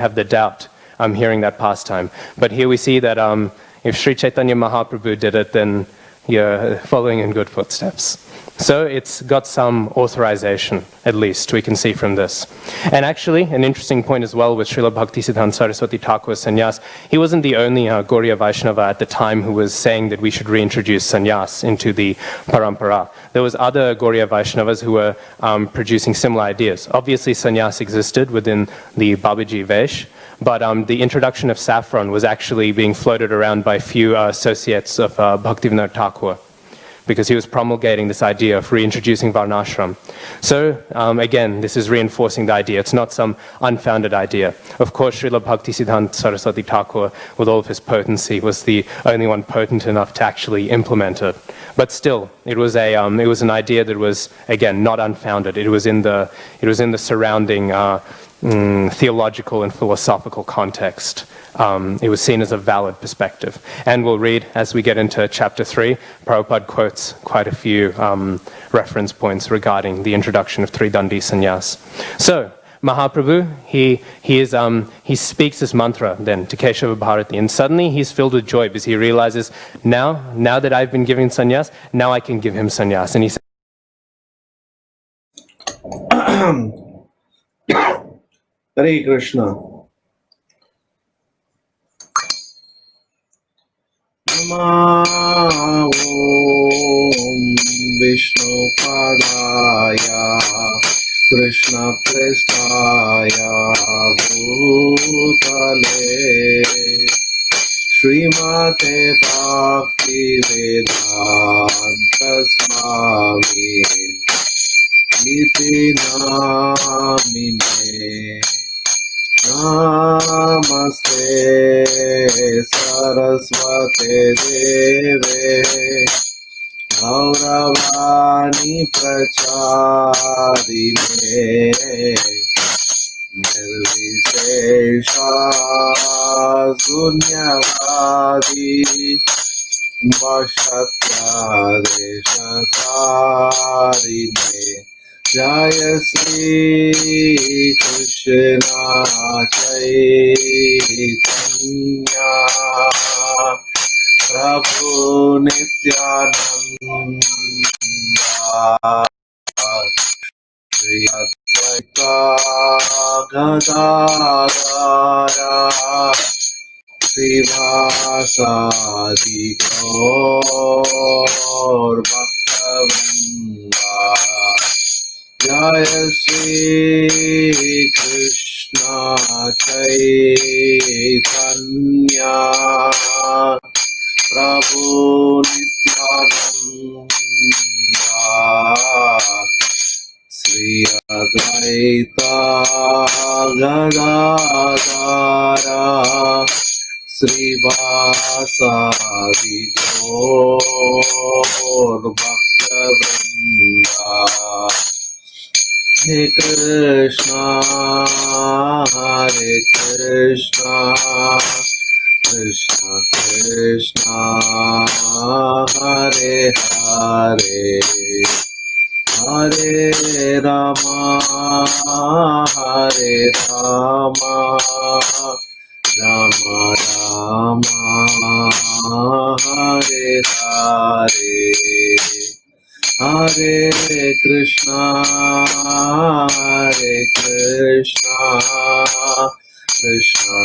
have the doubt hearing that pastime. But here we see that if Sri Chaitanya Mahaprabhu did it, then you're following in good footsteps. So it's got some authorization, at least, we can see from this. And actually, an interesting point as well with Srila Bhaktisiddhanta Saraswati Thakur's sannyas, he wasn't the only Gauriya Vaishnava at the time who was saying that we should reintroduce sannyas into the parampara. There was other Gauriya Vaishnavas who were producing similar ideas. Obviously, sannyas existed within the Babaji Vesh, but the introduction of saffron was actually being floated around by few associates of Bhaktivinoda Thakur, because he was promulgating this idea of reintroducing Varnashram. So, again, this is reinforcing the idea. It's not some unfounded idea. Of course, Srila Bhaktisiddhanta Saraswati Thakur, with all of his potency, was the only one potent enough to actually implement it. But still, it was an idea that was, again, not unfounded. It was in the surrounding theological and philosophical context. It was seen as a valid perspective. And we'll read, as we get into chapter 3, Prabhupada quotes quite a few reference points regarding the introduction of Tridandi Sannyas. So, Mahaprabhu, he speaks this mantra then to Keshava Bharati, and suddenly he's filled with joy because he realizes, now that I've been giving sannyas, now I can give him sannyas. And he says, Hare Krishna. Namo Vishnu Padaya Krishna Prestaya Bhutale Srimate Bhakti Vedanta Swami Iti Namine Namaste Saraswate Deve Gauravani Pracharine Nirvishesha Sunyavadi Vashatya Deshatarine Jaya Sri Krishna Chaitanya Prabhu Nityananda Shri Advaita Gadadara Srivasadi Gaur Bhakta-vrinda Jaya Sri Krishna Chaitanya Prabhu Nityananda Sri Advaita Gadadara Srivasadi Gaur Bhakta-vrinda Hare Krishna, Hare Krishna, Krishna Krishna, Hare Hare, Hare Rama, Hare Rama, Rama Rama, Hare Hare. Hare Krishna, Hare Krishna, Krishna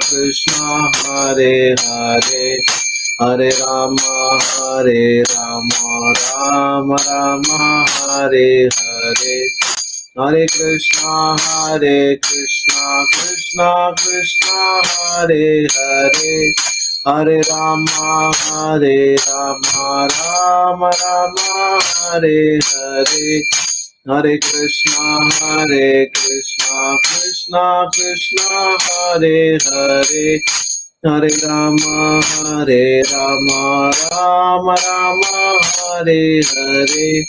Krishna, Hare Hare, Hare Rama, Hare Rama, Rama Rama, Hare Hare. Hare Krishna, Krishna Krishna, Hare Hare, Hare Rama, Rama Rama, Hare Hare, Hare Krishna, Krishna Krishna, Hare Hare, Hare Rama, Rama Rama, Hare Hare, Hare Krishna, Krishna Krishna, Hare Hare, Hare Rama, Hare Rama, Rama Rama, Hare Hare,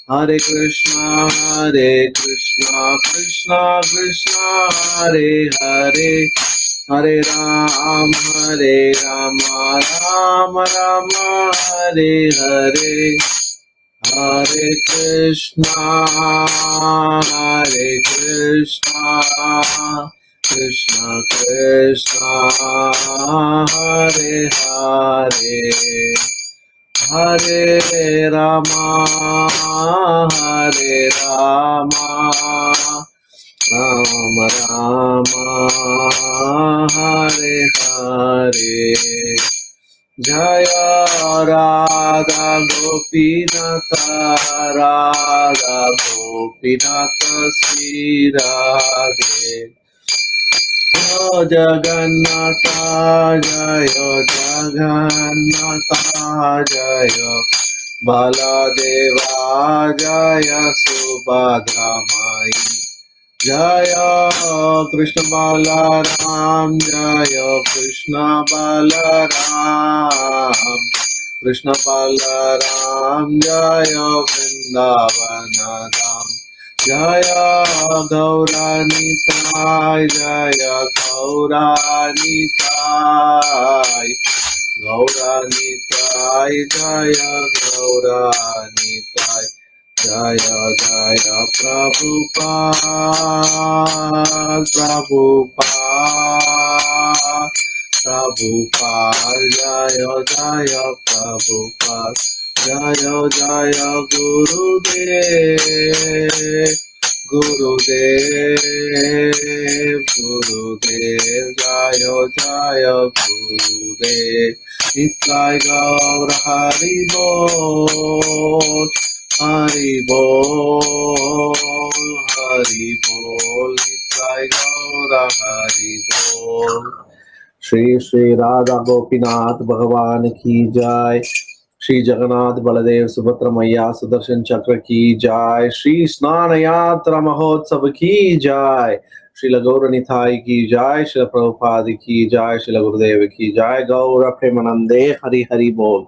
Hare Krishna, Krishna Krishna, Hare Hare, Hare Rama, Rama Rama, Hare Hare, Hare Krishna, Krishna Krishna, Hare Hare, Hare Rama, Rama Rama, Hare Hare. Jaya Radha Gopinatha, Radha Gopinatha Sri Radhe. Jaya Jagannatha, Jaya Jagannatha, Jaya Baladeva, Jaya Subhadra Mai. Jaya Krishna Balaram, Jaya Krishna Balaram, Krishna Balaram, Jaya Vrindavanadam, Jaya Gauranitai, Jaya Gauranitai, Gauranitai, Jaya Gauranitai. Jaya Jaya Prabhupada, Prabhupada, Prabhupada, Jaya Jaya Prabhupada, Jaya Jaya Gurudev, Gurudev, Gurudev, Jaya Jaya Gurudev, Nitai Gaur Hari Bol. Hari Bol, Hari Bol, Nitai Gaura Hari Bol. Shri Shri Radha Gopinath Bhagavan ki jai. Shri Jagannath Baladev Subhadra Maiya Sudarshan Chakra ki jai. Shri Snanayatra Mahotsav ki jai. Shri Gaura Nitai ki jai. Shri Prabhupada ki jai. Shri Gurudev ki jai. Gaura Premanande Hari Hari Bol.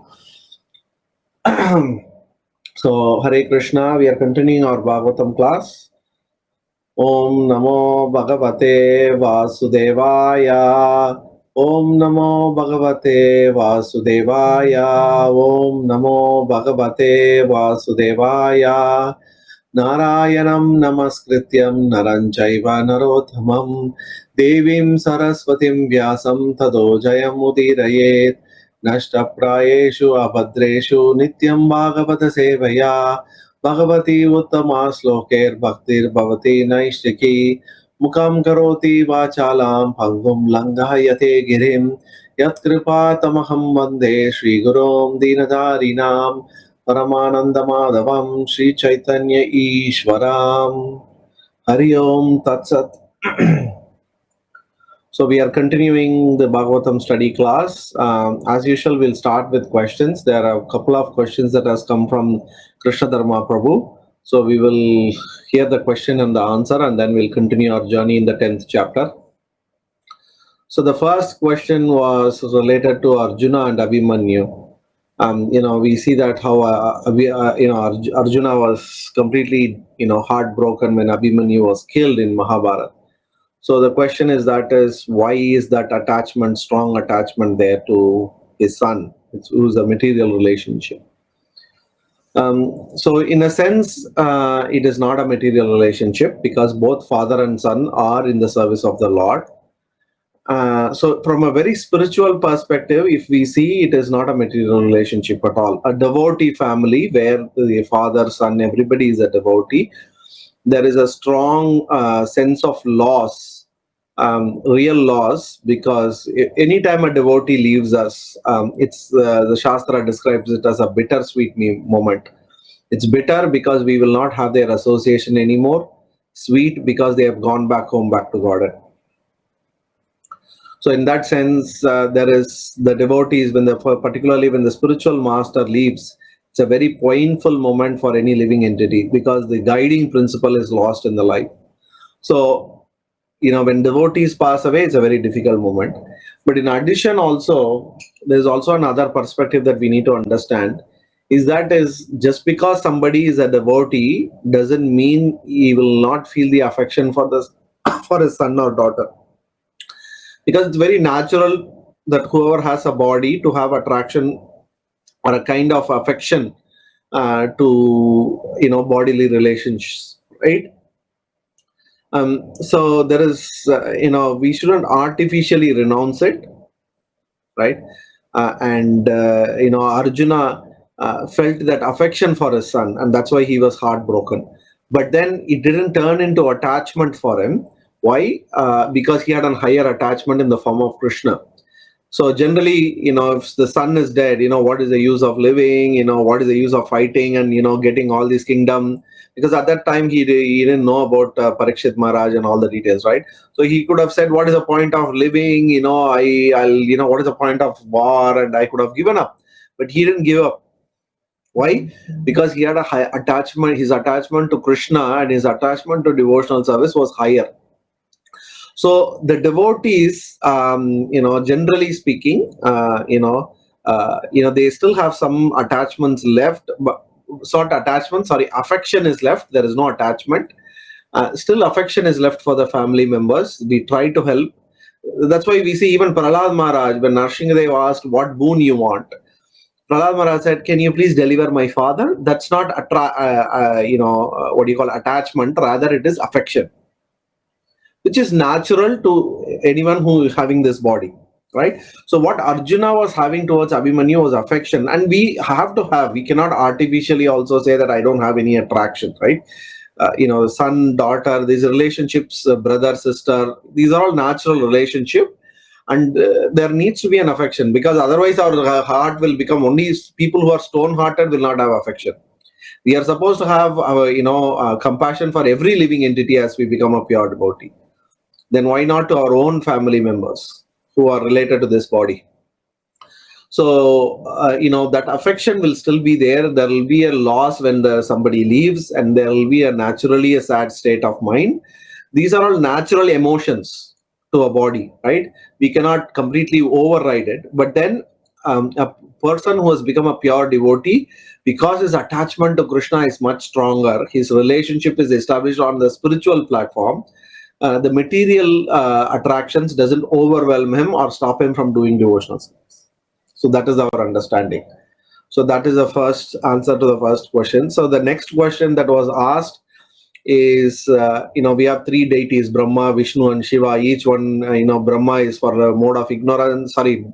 So, Hare Krishna, we are continuing our Bhagavatam class. Om Namo Bhagavate Vasudevaya. Om Namo Bhagavate Vasudevaya. Om Namo Bhagavate Vasudevaya. Narayanam Namaskrityam Naranchaiva Narothamam Devim Saraswatim Vyasam Tado Jayam Udirayet. Nashtaprayeshu abhadreshu nityam bhagavata sevaya bhagavati uttama sloker bhaktir bhavati naishtiki mukam karoti vachalam bhangum langahayate girim yat kripa tamaham vande Shri Gurum Dinadarinam Paramananda Madhavam Shri Chaitanya Ishwaram Hari Om Tat Sat. So we are continuing the Bhagavatam study class. As usual, we'll start with questions. There are a couple of questions that has come from Krishna Dharma Prabhu. So we will hear the question and the answer, and then we'll continue our journey in the 10th chapter. So the first question was related to Arjuna and Abhimanyu. We see that how Arjuna was completely heartbroken when Abhimanyu was killed in Mahabharata. So the question is why is that attachment, strong attachment there to his son? It was a material relationship. So in a sense, it is not a material relationship because both father and son are in the service of the Lord. So from a very spiritual perspective, if we see, it is not a material relationship at all. A devotee family where the father, son, everybody is a devotee. There is a strong sense of loss, real loss, because anytime a devotee leaves us, it's the Shastra describes it as a bittersweet moment. It's bitter because we will not have their association anymore. Sweet because they have gone back home, back to Godhead. So in that sense, there is the devotees, particularly when the spiritual master leaves, it's a very painful moment for any living entity because the guiding principle is lost in the life. So, when devotees pass away, it's a very difficult moment. But in addition, also, there's also another perspective that we need to understand is that is just because somebody is a devotee doesn't mean he will not feel the affection for the for his son or daughter, because it's very natural that whoever has a body to have attraction or a kind of affection to bodily relations, right? So there is we shouldn't artificially renounce it, right? And Arjuna felt that affection for his son, and that's why he was heartbroken. But then it didn't turn into attachment for him. Why? Because he had a higher attachment in the form of Krishna. So generally, if the son is dead, what is the use of living? What is the use of fighting and getting all this kingdom? Because at that time he didn't know about Parikshit Maharaj and all the details, right? So he could have said, "What is the point of living? What is the point of war?" And I could have given up, but he didn't give up. Why? Because he had a high attachment. His attachment to Krishna and his attachment to devotional service was higher. So the devotees, generally speaking, they still have some attachments left, but sort attachment. Sorry, affection is left. There is no attachment. Still, affection is left for the family members. We try to help. That's why we see even Prahlad Maharaj, when Narsinghadev asked, "What boon you want?" Prahlad Maharaj said, "Can you please deliver my father?" That's not what do you call attachment. Rather, it is affection, which is natural to anyone who is having this body, right? So what Arjuna was having towards Abhimanyu was affection, and we cannot artificially also say that I don't have any attraction, right? Son, daughter, these relationships, brother, sister, these are all natural relationship, and there needs to be an affection, because otherwise our heart will become only people who are stone hearted will not have affection. We are supposed to have compassion for every living entity as we become a pure devotee. Then why not to our own family members who are related to this body? So that affection will still be there. There will be a loss when somebody leaves, and there will be naturally a sad state of mind. These are all natural emotions to a body, right? We cannot completely override it. But then a person who has become a pure devotee, because his attachment to Krishna is much stronger, his relationship is established on the spiritual platform, the material attractions doesn't overwhelm him or stop him from doing devotional service. So that is our understanding. So that is the first answer to the first question. So the next question that was asked is, we have three deities, Brahma, Vishnu, and Shiva. Each one, Brahma is for the mode of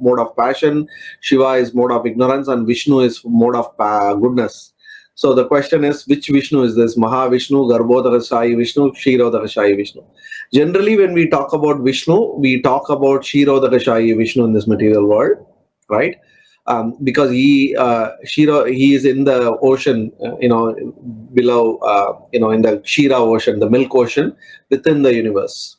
mode of passion. Shiva is mode of ignorance, and Vishnu is mode of goodness. So the question is, which Vishnu is this? Mahavishnu, Garbhodakashayi Vishnu, Kshirodakashayi Vishnu. Generally, when we talk about Vishnu, we talk about Kshirodakashayi Vishnu in this material world, right? Because he is in the ocean, below, in the Kshira ocean, the milk ocean within the universe.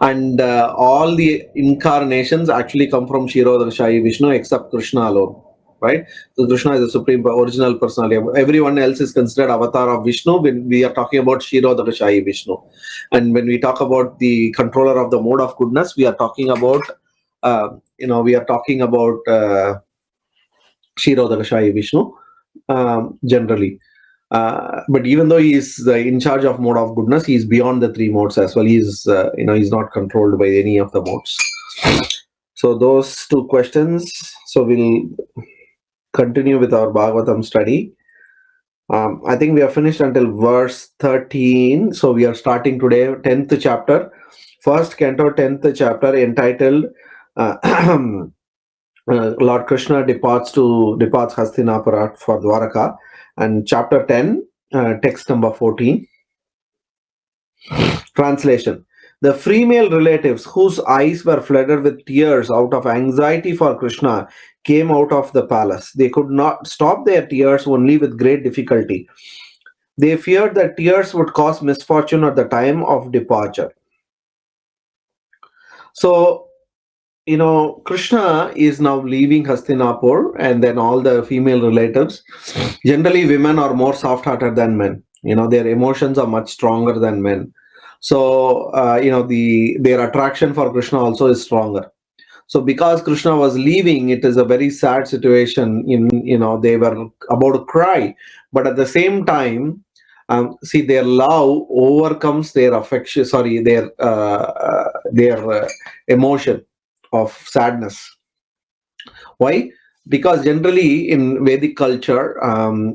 And all the incarnations actually come from Kshirodakashayi Vishnu except Krishna alone. Right? So Krishna is the supreme original personality. Everyone else is considered avatar of Vishnu when we are talking about Kshirodakashayi Vishnu. And when we talk about the controller of the mode of goodness, we are talking about Kshirodakashayi Vishnu generally. But even though he is in charge of mode of goodness, he is beyond the three modes as well. He is, he's not controlled by any of the modes. So those two questions. So we'll continue with our Bhagavatam study. I think we are finished until verse 13. So we are starting today, 10th chapter, first canto, 10th chapter, entitled Lord Krishna departs Hastinapura for Dwaraka, and chapter 10, text number 14. Translation. The female relatives whose eyes were flooded with tears out of anxiety for Krishna came out of the palace. They could not stop their tears, only with great difficulty. They feared that tears would cause misfortune at the time of departure. So, Krishna is now leaving Hastinapur, and then all the female relatives. Generally, women are more soft-hearted than men. Their emotions are much stronger than men. So, their attraction for Krishna also is stronger. So because Krishna was leaving, it is a very sad situation. They were about to cry, but at the same time, see, their love overcomes their affection. Sorry, their emotion of sadness. Why? Because generally in Vedic culture,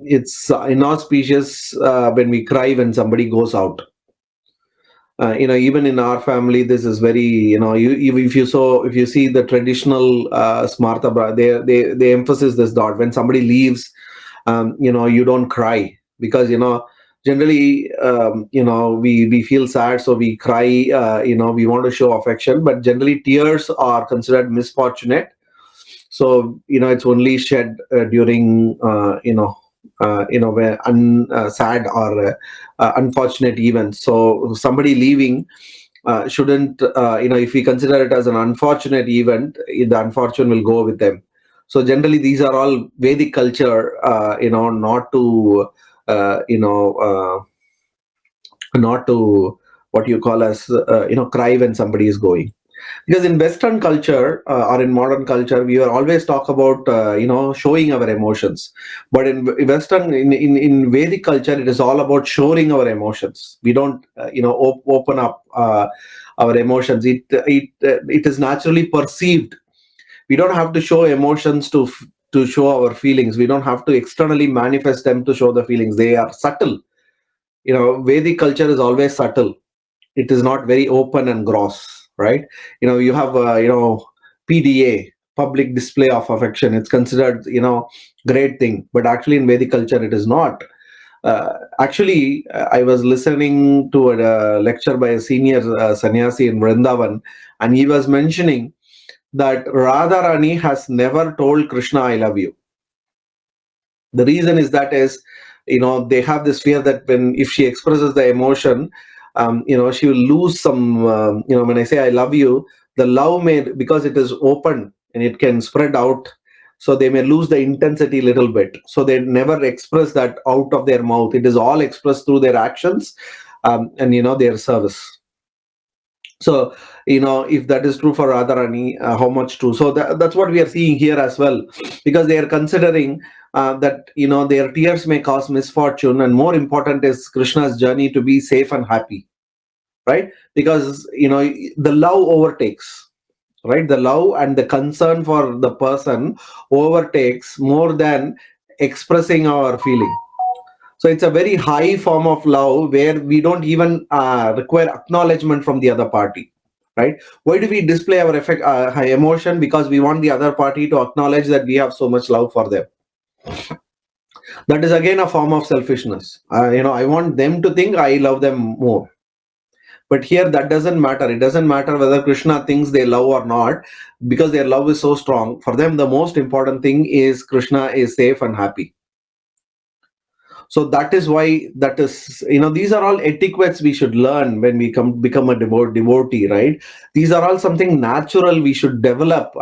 it's inauspicious when we cry when somebody goes out. Even in our family, this is very, if you see the traditional smarta, they emphasize this dot when somebody leaves. You don't cry because generally, we feel sad, so we cry. We want to show affection, but generally tears are considered misfortunate. So it's only shed during where sad or unfortunate events. So somebody leaving shouldn't, if we consider it as an unfortunate event, the unfortune will go with them. So generally these are all Vedic culture, not to not to what you call as cry when somebody is going. Because in Western culture or in modern culture, we are always talk about showing our emotions, but in Western, in Vedic culture, it is all about showing our emotions. We don't open up our emotions. It is naturally perceived. We don't have to show emotions to show our feelings. We don't have to externally manifest them to show the feelings. They are subtle. Vedic culture is always subtle. It is not very open and gross, right? You have PDA, public display of affection. It's considered great thing, but actually in Vedic culture it is not. Actually, I was listening to a lecture by a senior sannyasi in Vrindavan, and he was mentioning that Radharani has never told Krishna I love you. The reason is that they have this fear that if she expresses the emotion, she will lose some, when I say I love you, the love may, because it is open and it can spread out, so they may lose the intensity a little bit. So they never express that out of their mouth. It is all expressed through their actions, and their service. So, if that is true for Radharani, how much true? So that's what we are seeing here as well, because they are considering that their tears may cause misfortune, and more important is Krishna's journey to be safe and happy, right? Because the love overtakes, right? The love and the concern for the person overtakes more than expressing our feeling. So it's a very high form of love where we don't even require acknowledgement from the other party, right? Why do we display our high emotion? Because we want the other party to acknowledge that we have so much love for them. That is again a form of selfishness. I want them to think I love them more. But here that doesn't matter. It doesn't matter whether Krishna thinks they love or not, because their love is so strong. For them, the most important thing is Krishna is safe and happy. So that is why these are all etiquettes we should learn when we become a devotee, right? These are all something natural we should develop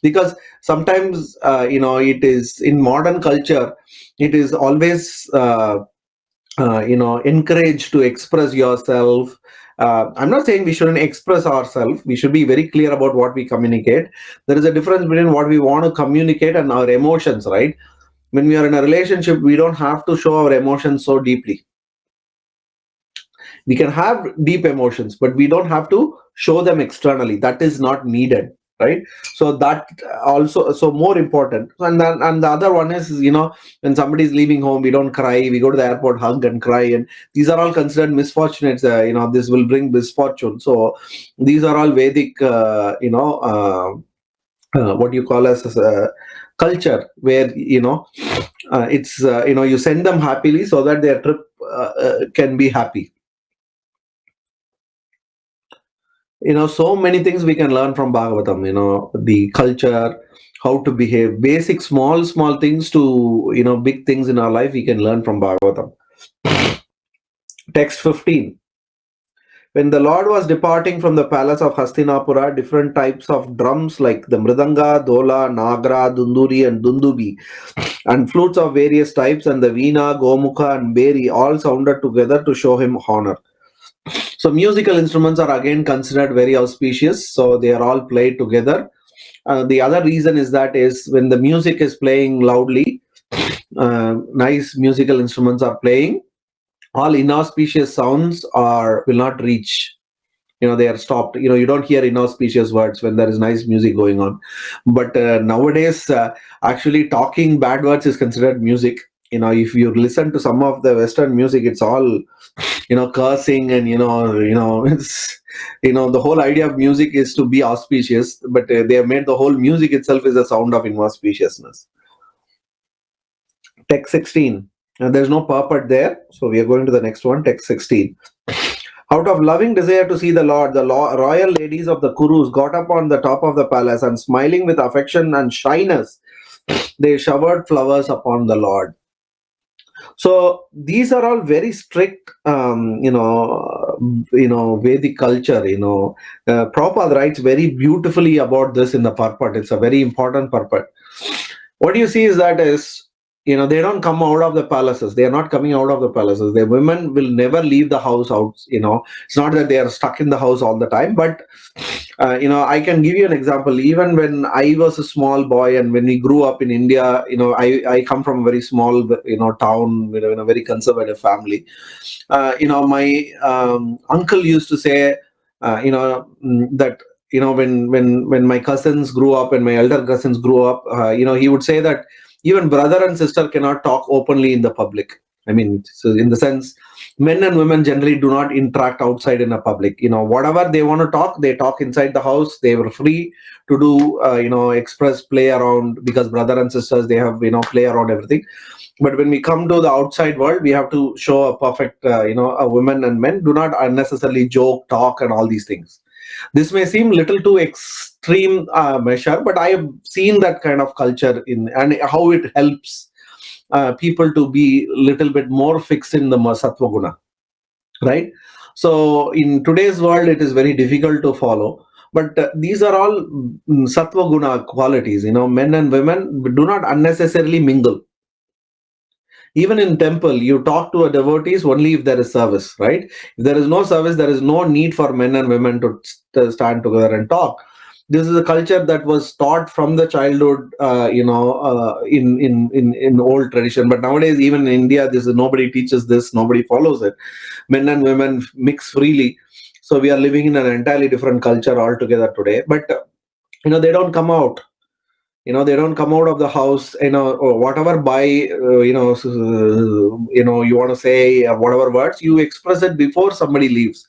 because sometimes it is in modern culture, it is always encouraged to express yourself. I'm not saying we shouldn't express ourselves. We should be very clear about what we communicate. There is a difference between what we want to communicate and our emotions, right? When we are in a relationship, we don't have to show our emotions so deeply. We can have deep emotions, but we don't have to show them externally. That is not needed, right? So that also, so more important. And the other one is, when somebody is leaving home, we don't cry. We go to the airport, hug and cry, and these are all considered misfortunates. This will bring misfortune. So these are all Vedic, what you call as culture, where it's you send them happily so that their trip can be happy. So many things we can learn from Bhagavatam. The culture, how to behave, basic small things to big things in our life we can learn from Bhagavatam. Text 15. When the Lord was departing from the palace of Hastinapura, different types of drums like the Mridanga, Dola, Nagra, Dunduri and Dundubi, and flutes of various types, and the Veena, Gomukha and Beri all sounded together to show him honor. So musical instruments are again considered very auspicious, so they are all played together. The other reason is when the music is playing loudly, nice musical instruments are playing, all inauspicious sounds are will not reach. They are stopped. You don't hear inauspicious words when there is nice music going on. But nowadays, actually talking bad words is considered music. If you listen to some of the Western music, it's all cursing, and it's the whole idea of music is to be auspicious, but they have made the whole music itself is a sound of inauspiciousness. Text 16. There's no purport there, so we are going to the next one. Text 16. Out of loving desire to see the Lord, the royal ladies of the Kurus got up on the top of the palace, and smiling with affection and shyness, they showered flowers upon the Lord. So these are all very strict, Vedic culture. Prabhupada writes very beautifully about this in the purport. It's a very important purport. What you see is that they don't come out of the palaces. They are not coming out of the palaces. The women will never leave the house out. It's not that they are stuck in the house all the time, but I can give you an example. Even when I was a small boy, and when we grew up in India, I come from a very small town, in a very conservative family. My uncle used to say, that when my cousins grew up and my elder cousins grew up, he would say that even brother and sister cannot talk openly in the public. I mean, so in the sense, men and women generally do not interact outside in a public. Whatever they want to talk, they talk inside the house. They were free to do, express, play around, because brother and sisters, they have, play around everything. But when we come to the outside world, we have to show a perfect, a women and men do not unnecessarily joke, talk, and all these things. This may seem little too extreme measure, but I have seen that kind of culture and how it helps people to be little bit more fixed in the sattva guna, right? So in today's world, it is very difficult to follow. But these are all sattva guna qualities. Men and women do not unnecessarily mingle. Even in temple, you talk to a devotees only if there is service, right? If there is no service, there is no need for men and women to stand together and talk. This is a culture that was taught from the childhood, in old tradition. But nowadays, even in India, nobody teaches this, nobody follows it. Men and women mix freely. So we are living in an entirely different culture altogether today. But they don't come out. They don't come out of the house, or whatever by you want to say, whatever words you express it before somebody leaves.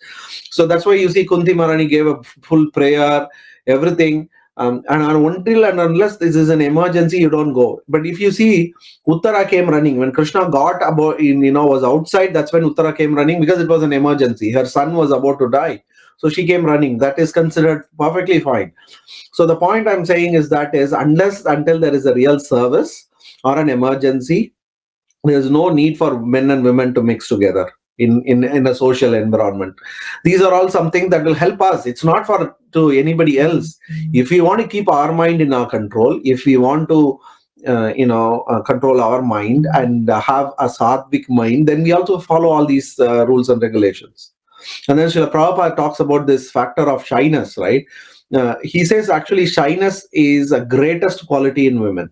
So that's why you see Kunti Maharani gave a full prayer, everything. And until and unless this is an emergency, you don't go. But if you see, Uttara came running when Krishna got about was outside. That's when Uttara came running, because it was an emergency. Her son was about to die, so she came running. That is considered perfectly fine. So the point I'm saying is that until there is a real service or an emergency, there is no need for men and women to mix together in a social environment. These are all something that will help us. It's not for to anybody else. If we want to keep our mind in our control, if we want to control our mind and have a sattvic mind, then we also follow all these rules and regulations. And then Srila Prabhupada talks about this factor of shyness, right? He says actually shyness is the greatest quality in women.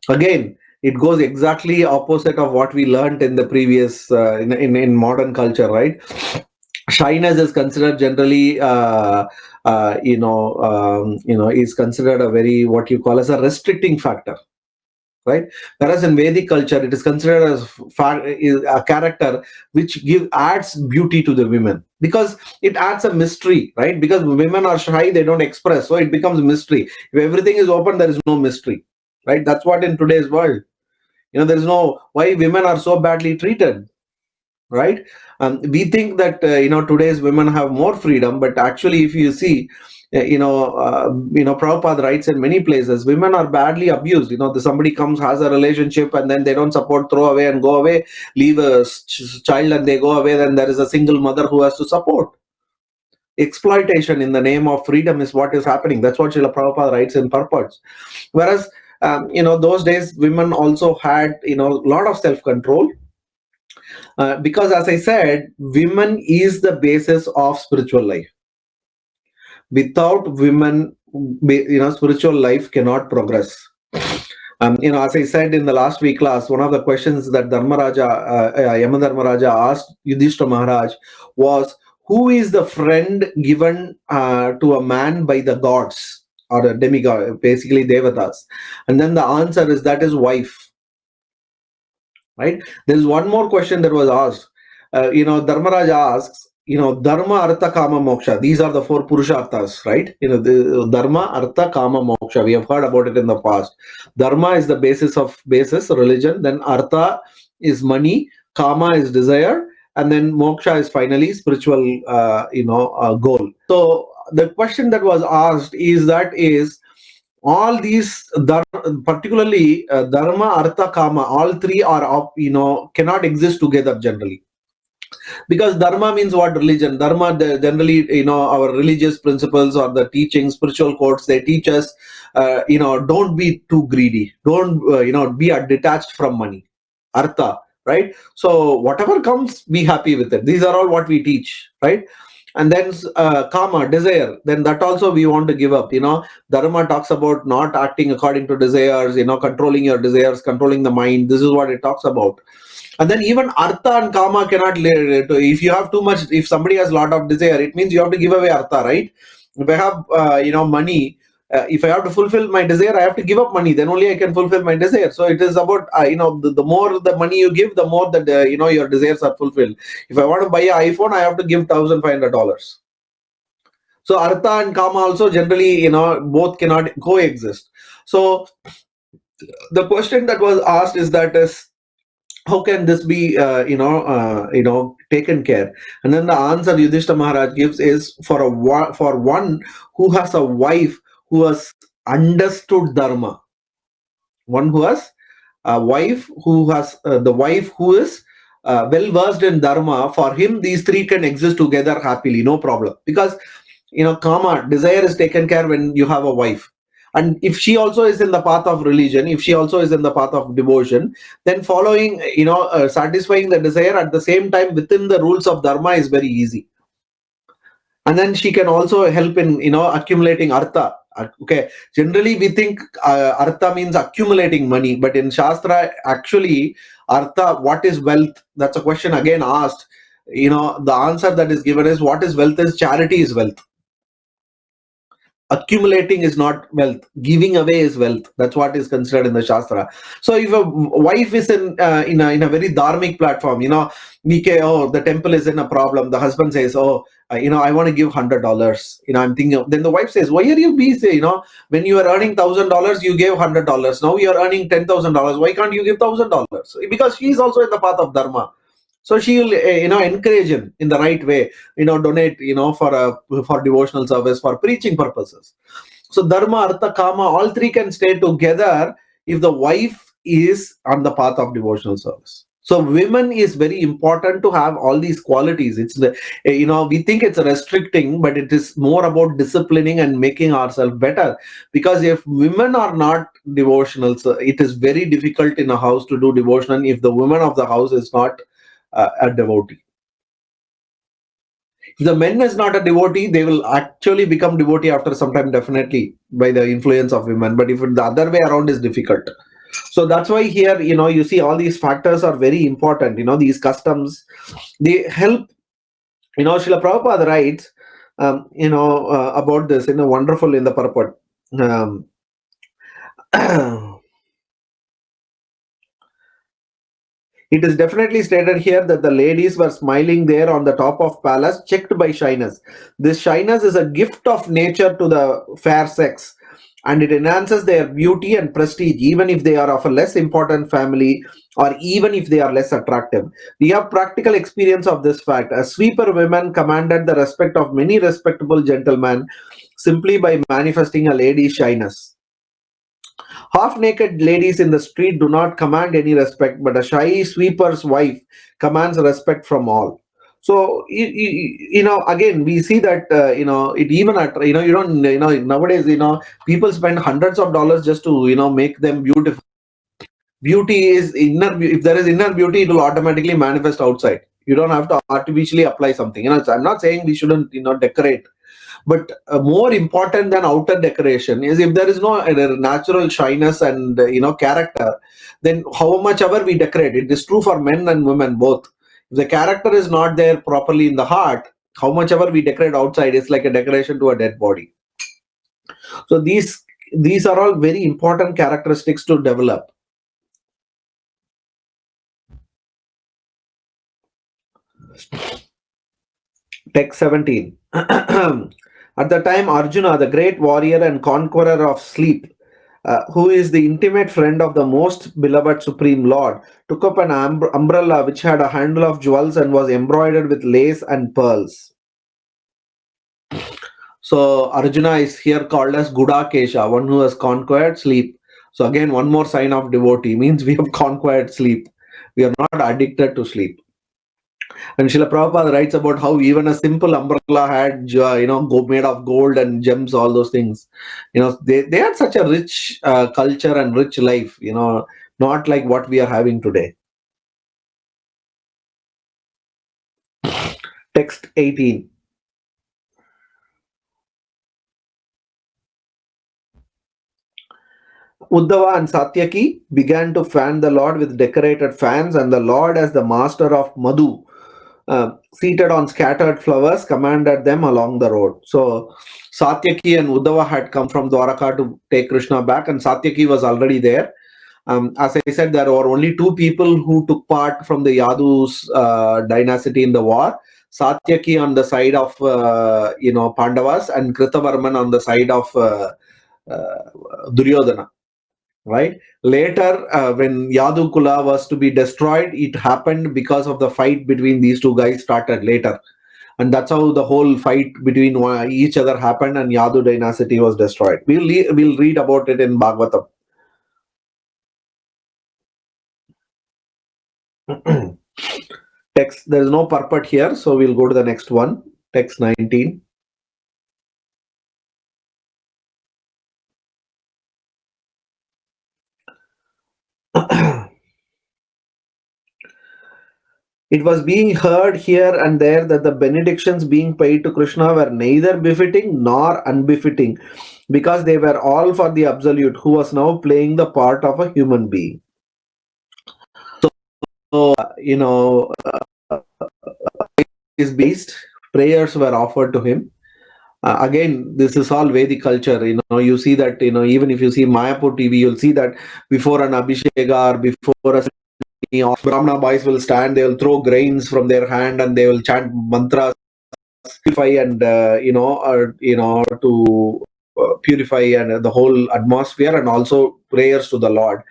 Again, it goes exactly opposite of what we learned in the previous in modern culture, right? Shyness is considered generally is considered a very, what you call as a restricting factor, right? Whereas in Vedic culture, it is considered as a character which adds beauty to the women, because it adds a mystery, right? Because women are shy, they don't express, so it becomes a mystery. If everything is open, there is no mystery, right? That's what in today's world, there is no why women are so badly treated, right? We think that today's women have more freedom, but actually, if you see, Prabhupada writes in many places, women are badly abused. Somebody comes, has a relationship, and then they don't support, throw away and go away, leave a child and they go away. Then there is a single mother who has to support. Exploitation in the name of freedom is what is happening. That's what Srila Prabhupada writes in purports. Whereas, those days, women also had, a lot of self-control. Because as I said, women is the basis of spiritual life. Without women, spiritual life cannot progress. As I said in the last week class, one of the questions that Yama Dharmaraja asked Yudhishthira Maharaj was, who is the friend given to a man by the gods or a demigod, basically devatas? And then the answer is that is wife. Right? There is one more question that was asked. Dharmaraja asks, dharma, artha, kama, moksha. These are the four purusharthas, right? The dharma, artha, kama, moksha. We have heard about it in the past. Dharma is the basis religion. Then artha is money, kama is desire, and then moksha is finally spiritual, goal. So the question that was asked is all these particularly dharma, artha, kama, all three are cannot exist together generally, because dharma means what? Religion. Dharma, generally, our religious principles or the teaching, spiritual codes, they teach us don't be too greedy, don't be detached from money. Artha, right? So whatever comes, be happy with it. These are all what we teach, right? And then kama, desire, then that also we want to give up. Dharma talks about not acting according to desires, controlling your desires, controlling the mind. This is what it talks about. And then even artha and kama cannot if you have too much, if somebody has a lot of desire, it means you have to give away artha, right? If I have money, if I have to fulfill my desire, I have to give up money, then only I can fulfill my desire. So it is about the more the money you give, the more that your desires are fulfilled. If I want to buy an iPhone, I have to give $1,500. So artha and kama also generally both cannot coexist. So the question that was asked is how can this be taken care? And then the answer Yudhishthira Maharaj gives is for one who has a wife who has understood dharma, one who has a wife who has the wife who is well versed in dharma. For him, these three can exist together happily, no problem, because kama, desire, is taken care when you have a wife. And if she also is in the path of religion, if she also is in the path of devotion, then following, satisfying the desire at the same time within the rules of dharma is very easy. And then she can also help in, accumulating artha. Okay, generally we think artha means accumulating money, but in Shastra, actually, artha, what is wealth? That's a question again asked. The answer that is given is, what is wealth is charity is wealth. Accumulating is not wealth, giving away is wealth. That's what is considered in the Shastra. So if a wife is in a very dharmic platform, the temple is in a problem, the husband says, I want to give $100, I'm thinking then the wife says, why are you busy? When you are earning $1,000, you gave $100. Now you are earning $10,000, why can't you give $1,000? Because she is also in the path of dharma. So she will, encourage him in the right way, donate, for devotional service, for preaching purposes. So dharma, artha, kama, all three can stay together if the wife is on the path of devotional service. So women is very important to have all these qualities. It's we think it's restricting, but it is more about disciplining and making ourselves better. Because if women are not devotional, so it is very difficult in a house to do devotion if the woman of the house is not a devotee. If the men is not a devotee, they will actually become devotee after some time, definitely by the influence of women. But if the other way around is difficult. So that's why here, you see all these factors are very important. These customs, they help. Srila Prabhupada writes, about this in a wonderful in the purport. It is definitely stated here that the ladies were smiling there on the top of palace, checked by shyness. This shyness is a gift of nature to the fair sex, and it enhances their beauty and prestige, even if they are of a less important family or even if they are less attractive. We have practical experience of this fact. A sweeper woman commanded the respect of many respectable gentlemen simply by manifesting a lady's shyness. Half-naked ladies in the street do not command any respect, but a shy sweeper's wife commands respect from all. So again, we see that it even at you don't nowadays people spend hundreds of dollars just to make them beautiful. Beauty is inner. If there is inner beauty, it will automatically manifest outside. You don't have to artificially apply something. I'm not saying we shouldn't decorate. But more important than outer decoration is if there is no natural shyness and character, then how much ever we decorate, it is true for men and women both. If the character is not there properly in the heart, how much ever we decorate outside, it's like a decoration to a dead body. So these are all very important characteristics to develop. Text 17. At the time, Arjuna, the great warrior and conqueror of sleep, who is the intimate friend of the most beloved Supreme Lord, took up an umbrella which had a handle of jewels and was embroidered with lace and pearls. So Arjuna is here called as Gudakesha, one who has conquered sleep. So again, one more sign of devotee means we have conquered sleep. We are not addicted to sleep. And Srila Prabhupada writes about how even a simple umbrella had, made of gold and gems, all those things. They had such a rich culture and rich life, not like what we are having today. Text 18. Uddhava and Satyaki began to fan the Lord with decorated fans, and the Lord, as the master of Madhu, seated on scattered flowers, commanded them along the road. So Satyaki and Uddhava had come from Dwaraka to take Krishna back, and Satyaki was already there. As I said, there were only two people who took part from the Yadu's dynasty in the war. Satyaki on the side of Pandavas, and Kritavarman on the side of Duryodhana. Right later, when Yadu Kula was to be destroyed, it happened because of the fight between these two guys started later, and that's how the whole fight between each other happened, and Yadu dynasty was destroyed. We'll read about it in Bhagavatam. Text, there is no purport here, so we'll go to the next one. Text 19. It was being heard here and there that the benedictions being paid to Krishna were neither befitting nor unbefitting, because they were all for the Absolute, who was now playing the part of a human being. So, is based, prayers were offered to him. Again, this is all Vedic culture. You see that, even if you see Mayapur TV, you'll see that before an Abhisheka or before a Brahmana boys will stand, they will throw grains from their hand and they will chant mantras, purify and to purify and the whole atmosphere, and also prayers to the Lord.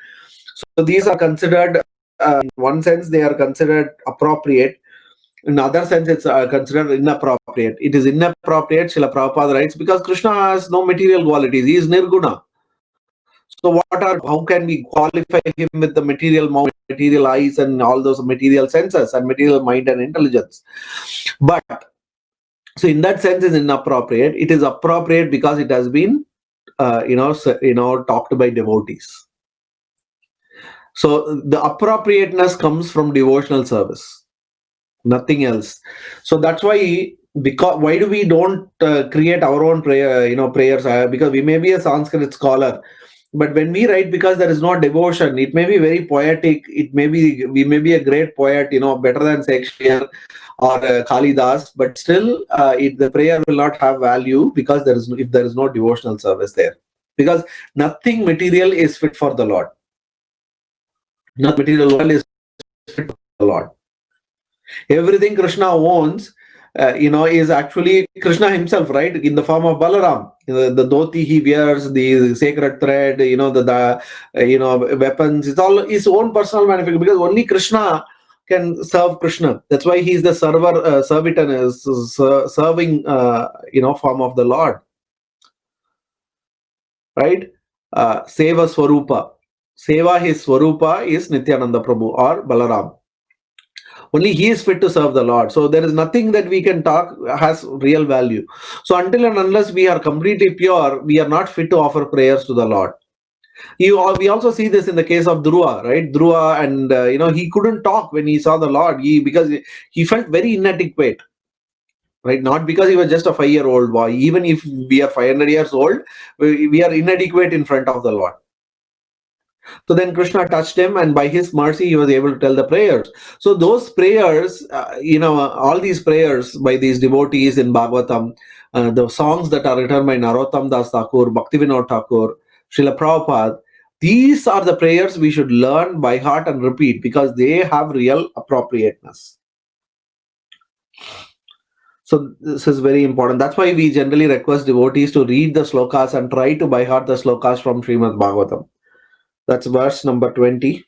So these are considered, in one sense, they are considered appropriate. In other sense, it's considered inappropriate. It is inappropriate, Srila Prabhupada writes, because Krishna has no material qualities. He is nirguna. So how can we qualify him with the material mouth, material eyes, and all those material senses and material mind and intelligence? But so in that sense, it's inappropriate. It is appropriate because it has been, talked by devotees. So the appropriateness comes from devotional service, nothing else. So that's why, because why do we don't create our own prayers? Because we may be a Sanskrit scholar, but when we write, because there is no devotion, it may be very poetic. We may be a great poet, better than Shakespeare or Kalidas, but still, the prayer will not have value because if there is no devotional service there. Because nothing material is fit for the Lord. Nothing material is fit for the Lord. Everything Krishna owns, is actually Krishna himself, right? In the form of Balaram, the dhoti he wears, the sacred thread, the weapons. It's all his own personal manufacturing, because only Krishna can serve Krishna. That's why he's the serving, form of the Lord, right? Seva Swarupa. Seva, his Swarupa is Nityananda Prabhu or Balaram. Only he is fit to serve the Lord. So there is nothing that we can talk has real value. So until and unless we are completely pure, we are not fit to offer prayers to the Lord. We also see this in the case of Dhruva, right? Dhruva, and he couldn't talk when he saw the Lord, because he felt very inadequate. right? Not because he was just a 5-year-old boy. Even if we are 500 years old, we are inadequate in front of the Lord. So then Krishna touched him, and by his mercy, he was able to tell the prayers. So those prayers, all these prayers by these devotees in Bhagavatam, the songs that are written by Narottama Das Thakur, Bhaktivinoda Thakur, Srila Prabhupada, these are the prayers we should learn by heart and repeat because they have real appropriateness. So this is very important. That's why we generally request devotees to read the slokas and try to by heart the slokas from Srimad Bhagavatam. That's verse number 20.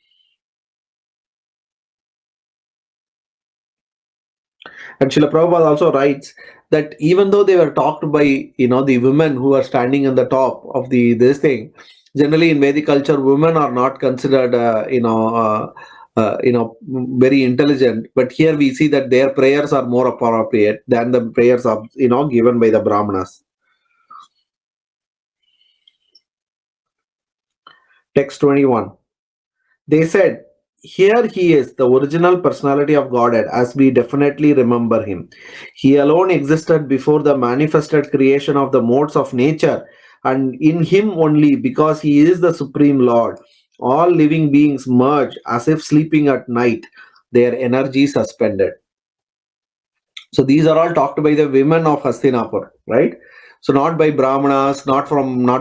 And Srila Prabhupada also writes that even though they were talked by, the women who are standing on the top of this thing, generally in Vedic culture, women are not considered, very intelligent. But here we see that their prayers are more appropriate than the prayers of, given by the Brahmanas. Text 21. They said, "Here he is, the original personality of Godhead, as we definitely remember him. He alone existed before the manifested creation of the modes of nature, and in him only, because he is the Supreme Lord, all living beings merge as if sleeping at night, their energy suspended." So these are all talked by the women of Hastinapur, right? So not by Brahmanas, not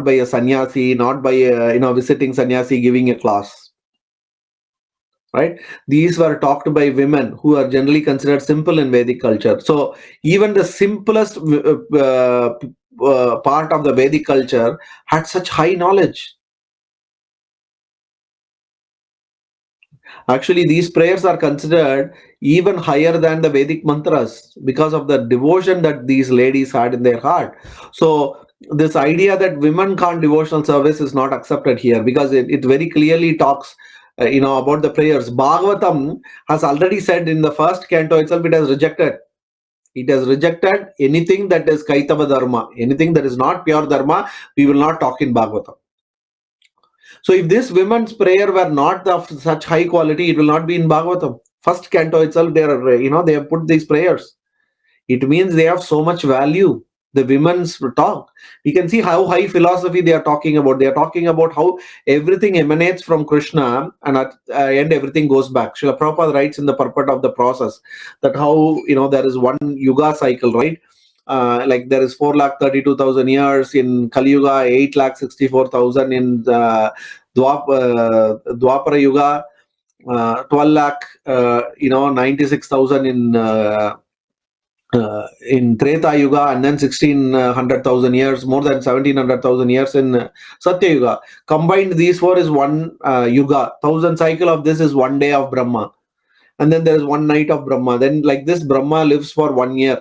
by a sannyasi, not by a, visiting sannyasi giving a class. Right, these were talked by women who are generally considered simple in Vedic culture. So even the simplest part of the Vedic culture had such high knowledge. Actually, these prayers are considered even higher than the Vedic mantras because of the devotion that these ladies had in their heart. So this idea that women can't devotional service is not accepted here because it very clearly talks about the prayers. Bhagavatam has already said in the first canto itself, it has rejected anything that is kaitava dharma, anything that is not pure dharma, we will not talk in Bhagavatam. So if this women's prayer were not of such high quality, it will not be in Bhagavatam. First canto itself, they have put these prayers. It means they have so much value. The women's talk. We can see how high philosophy they are talking about. They are talking about how everything emanates from Krishna and at end everything goes back. Srila Prabhupada writes in the purport of the process that how, there is one yuga cycle, right? Like there is 4,32,000 years in Kali Yuga, 8,64,000 in Dwapara Yuga, 12 lakh, 96,000 in Treta Yuga, and then 1600,000 years, more than 1700,000 years in Satya Yuga. Combined, these four is one Yuga. 1,000 cycle of this is one day of Brahma. And then there is one night of Brahma. Then like this, Brahma lives for 1 year.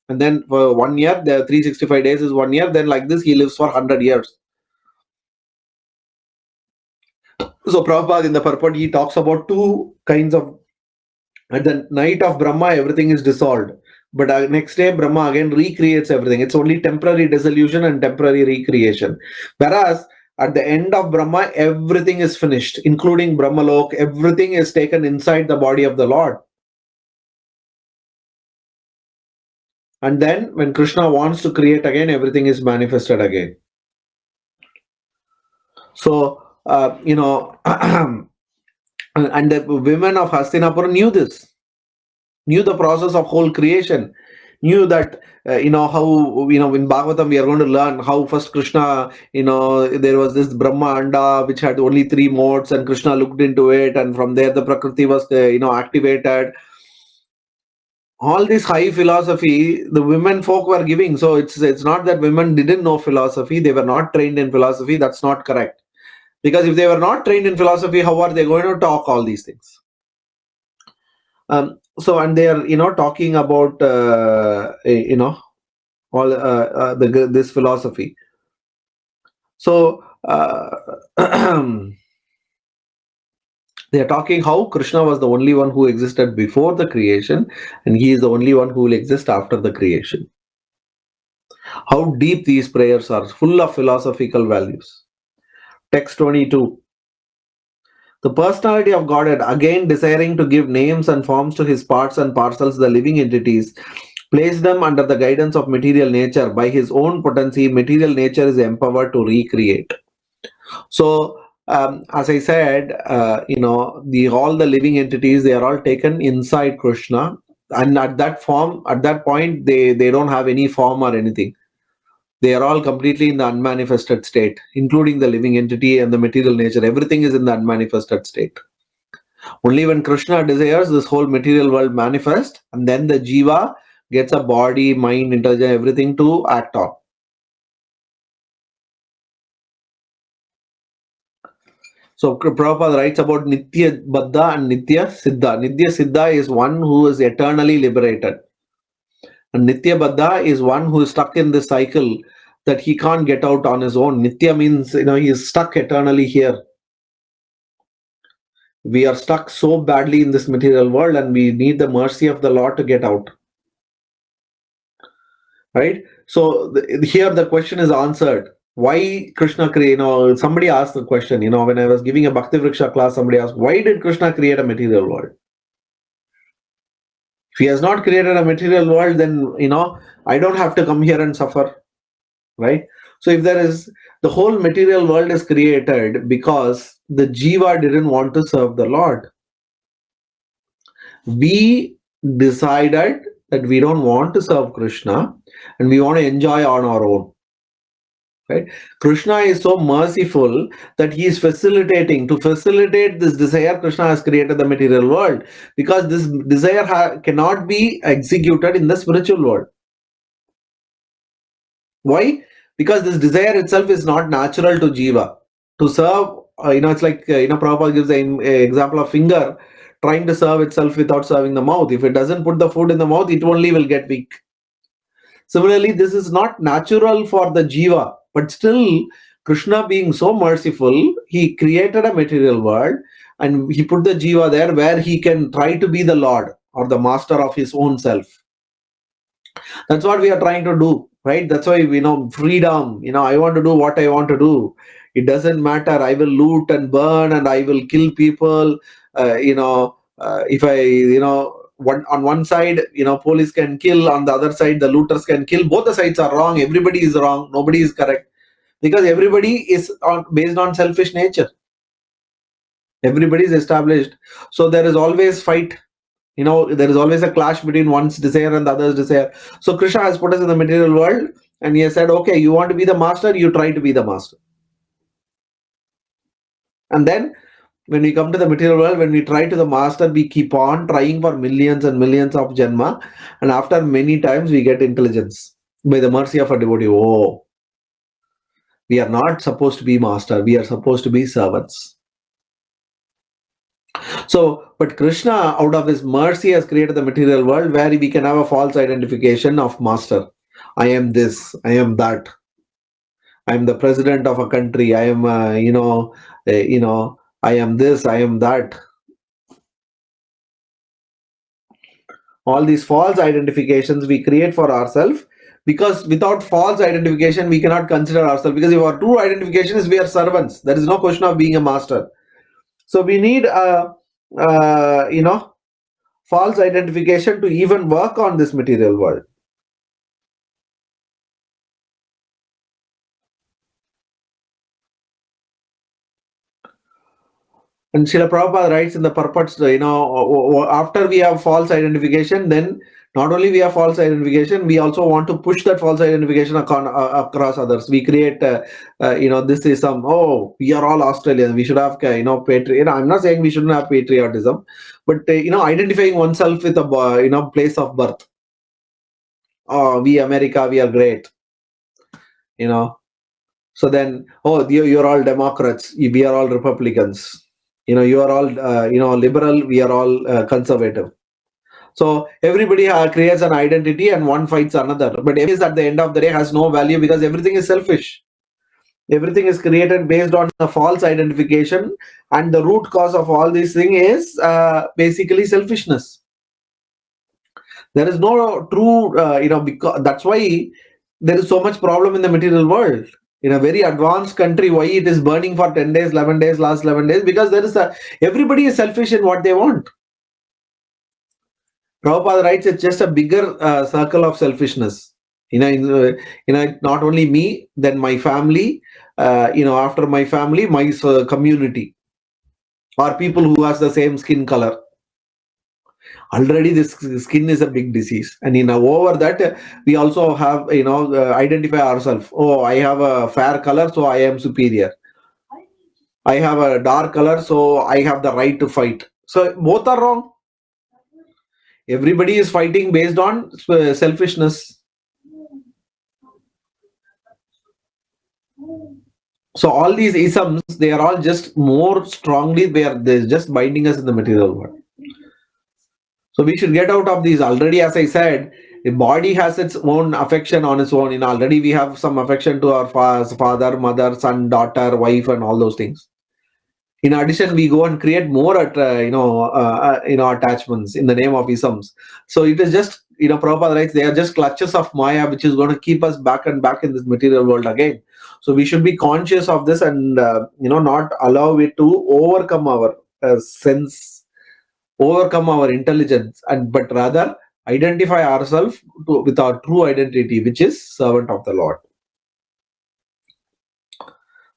And then for 1 year, the 365 days is 1 year. Then like this, he lives for 100 years. So Prabhupada in the purport, he talks about two kinds of, at the night of Brahma, everything is dissolved. But next day, Brahma again recreates everything. It's only temporary dissolution and temporary recreation. Whereas at the end of Brahma, everything is finished, including Brahmalok. Everything is taken inside the body of the Lord. And then when Krishna wants to create again, everything is manifested again. So, and the women of Hastinapur knew this, knew the process of whole creation, knew that, how, in Bhagavatam we are going to learn how first Krishna, there was this Brahma Anda which had only 3 modes and Krishna looked into it and from there the Prakriti was, activated. All this high philosophy the women folk were giving. So it's not that women didn't know philosophy, they were not trained in philosophy. That's not correct. Because if they were not trained in philosophy, how are they going to talk all these things? So, and they are, talking about, all this philosophy. So, they are talking how Krishna was the only one who existed before the creation, and he is the only one who will exist after the creation. How deep these prayers are, full of philosophical values. Text 22. The personality of Godhead, again desiring to give names and forms to his parts and parcels, the living entities, place them under the guidance of material nature. By his own potency, material nature is empowered to recreate. So, as I said, all the living entities, they are all taken inside Krishna, and at that point, they don't have any form or anything. They are all completely in the unmanifested state, including the living entity and the material nature. Everything is in the unmanifested state. Only when Krishna desires, this whole material world manifests, and then the jiva gets a body, mind, intelligence, everything to act on. So Prabhupada writes about Nitya Baddha and Nitya Siddha. Nitya Siddha is one who is eternally liberated. And Nitya Baddha is one who is stuck in this cycle that he can't get out on his own. Nitya means, he is stuck eternally here. We are stuck so badly in this material world and we need the mercy of the Lord to get out. Right? So here the question is answered. Why Krishna create? Somebody asked the question. When I was giving a Bhakti Vriksha class, somebody asked, why did Krishna create a material world? If he has not created a material world, then I don't have to come here and suffer, right? So if there is, the whole material world is created because the jiva didn't want to serve the Lord. We decided that we don't want to serve Krishna and we want to enjoy on our own. Right? Krishna is so merciful that he is facilitating. To facilitate this desire, Krishna has created the material world, because this desire cannot be executed in the spiritual world. Why? Because this desire itself is not natural to jiva. To serve, it's like, Prabhupada gives the example of finger trying to serve itself without serving the mouth. If it doesn't put the food in the mouth, it only will get weak. Similarly, this is not natural for the jiva, but still, Krishna being so merciful, he created a material world and he put the jiva there where he can try to be the Lord or the master of his own self. That's what we are trying to do, right? That's why, freedom, I want to do what I want to do. It doesn't matter. I will loot and burn and I will kill people. If I, on one side, police can kill, on the other side, the looters can kill. Both the sides are wrong. Everybody is wrong. Nobody is correct. Because everybody is based on selfish nature. Everybody is established. So there is always fight. There is always a clash between one's desire and the other's desire. So Krishna has put us in the material world and he has said, okay, you want to be the master, you try to be the master. And then when we come to the material world, when we try to the master, we keep on trying for millions and millions of janma. And after many times, we get intelligence by the mercy of a devotee. Oh, we are not supposed to be master. We are supposed to be servants. So, but Krishna, out of his mercy, has created the material world where we can have a false identification of master. I am this, I am that. I am the president of a country. I am, I am this, I am that. All these false identifications we create for ourselves, because without false identification, we cannot consider ourselves. Because if our true identification is we are servants, there is no question of being a master. So we need false identification to even work on this material world. And Srila Prabhupada writes in the purports, after we have false identification, then not only we have false identification, we also want to push that false identification across others. We create, this is we are all Australians. We should have, patriotism. I'm not saying we shouldn't have patriotism, but, identifying oneself with a, place of birth. Oh, we America, we are great. So then, you're all Democrats. We are all Republicans. You are all, liberal. We are all conservative. So everybody creates an identity and one fights another. But is at the end of the day has no value because everything is selfish. Everything is created based on a false identification, and the root cause of all these things is basically selfishness. There is no true, because that's why there is so much problem in the material world. In a very advanced country, why it is burning for 10 days, 11 days, last 11 days, because there is everybody is selfish in what they want. Prabhupada writes it's just a bigger circle of selfishness. Not only me, then my family, after my family, my community, or people who has the same skin color. Already this skin is a big disease, and over that we also have identify ourselves. Oh, I have a fair color, so I am superior. I have a dark color, so I have the right to fight. So both are wrong. Everybody is fighting based on selfishness. So all these isms, they are all just more strongly, they're just binding us in the material world. So we should get out of these. Already, as I said, the body has its own affection on its own. Already we have some affection to our father, mother, son, daughter, wife, and all those things. In addition, we go and create more attachments in the name of isms. So it is just, Prabhupada writes, they are just clutches of Maya, which is going to keep us back and back in this material world again. So we should be conscious of this and not allow it to overcome our sense, overcome our intelligence, but rather identify ourselves with our true identity, which is servant of the Lord.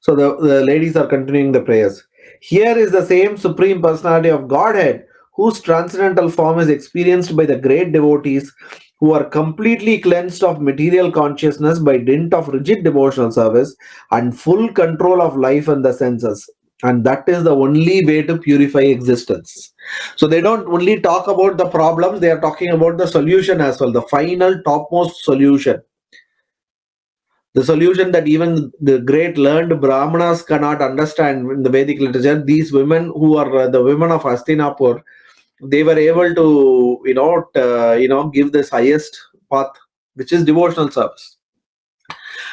So the ladies are continuing the prayers. Here is the same Supreme Personality of Godhead, whose transcendental form is experienced by the great devotees who are completely cleansed of material consciousness by dint of rigid devotional service and full control of life and the senses. And that is the only way to purify existence. So they don't only talk about the problems, they are talking about the solution as well, the final topmost solution. The solution that even the great learned Brahmanas cannot understand in the Vedic literature. These women who are the women of Hastinapur, they were able to, give this highest path, which is devotional service.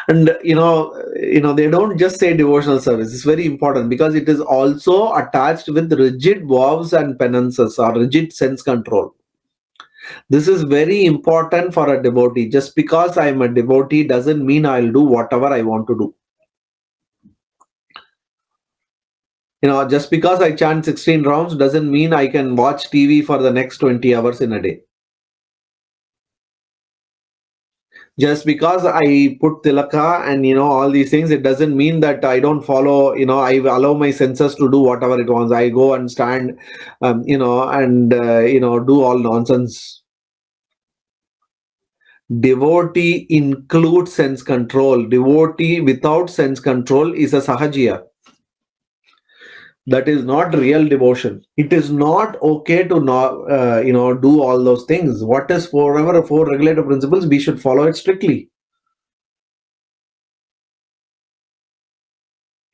And they don't just say devotional service. It's very important because it is also attached with rigid vows and penances or rigid sense control. This is very important for a devotee. Just because I'm a devotee doesn't mean I'll do whatever I want to do. Just because I chant 16 rounds doesn't mean I can watch TV for the next 20 hours in a day. Just because I put tilaka and all these things, it doesn't mean that I don't follow. I allow my senses to do whatever it wants. I go and stand, and do all nonsense. Devotee includes sense control. Devotee without sense control is a sahajiya. That is not real devotion. It is not okay to not, do all those things. What is forever four regulative principles? We should follow it strictly.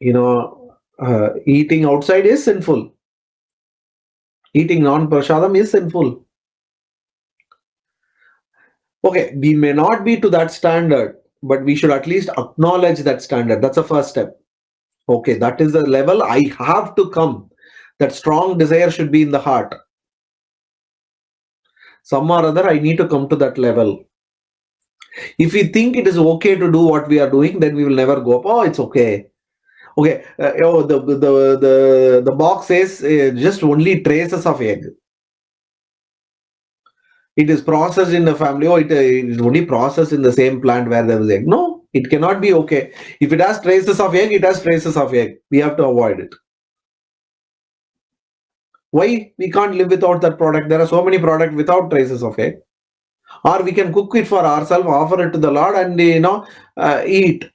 Eating outside is sinful. Eating non-prasadam is sinful. Okay, we may not be to that standard, but we should at least acknowledge that standard. That's the first step. Okay, that is the level I have to come. That strong desire should be in the heart. Some or other, I need to come to that level. If we think it is okay to do what we are doing, then we will never go up. Oh, it's okay. Okay, the box says just only traces of egg. It is processed in the family. Oh, it is only processed in the same plant where there is egg. No, it cannot be okay. If it has traces of egg, it has traces of egg. We have to avoid it. Why? We can't live without that product. There are so many products without traces of egg. Or we can cook it for ourselves, offer it to the Lord, and eat.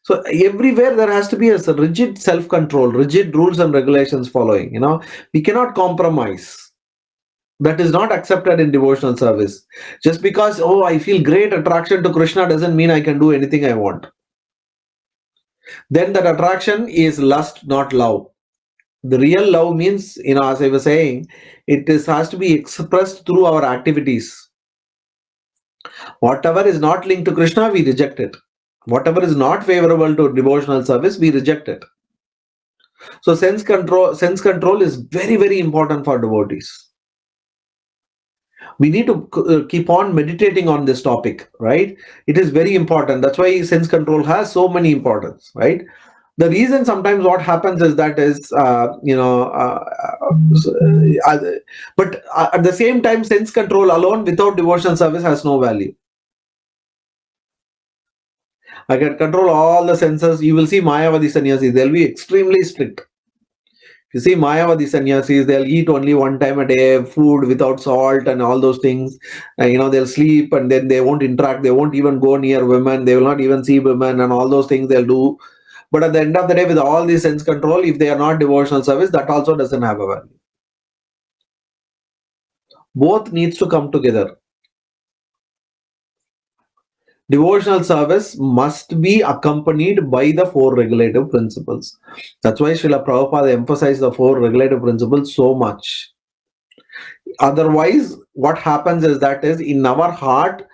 So everywhere there has to be a rigid self-control, rigid rules and regulations following. We cannot compromise. That is not accepted in devotional service. Just because, oh, I feel great attraction to Krishna doesn't mean I can do anything I want. Then that attraction is lust, not love. The real love means, as I was saying, has to be expressed through our activities. Whatever is not linked to Krishna, we reject it. Whatever is not favorable to devotional service, we reject it. So sense control is very, very important for devotees. We need to keep on meditating on this topic, right? It is very important. That's why sense control has so many importance, right? The reason sometimes what happens is that is, but at the same time, sense control alone without devotional service has no value. I can control all the senses. You will see Mayavadi sannyasis, they'll be extremely strict. You see Mayavadi sannyasis, they'll eat only one time a day, food without salt and all those things. They'll sleep and then they won't interact. They won't even go near women. They will not even see women and all those things they'll do. But at the end of the day, with all this sense control, if they are not devotional service, that also doesn't have a value. Both needs to come together. Devotional service must be accompanied by the four regulative principles. That's why Srila Prabhupada emphasized the four regulative principles so much. Otherwise, what happens is that is in our heart,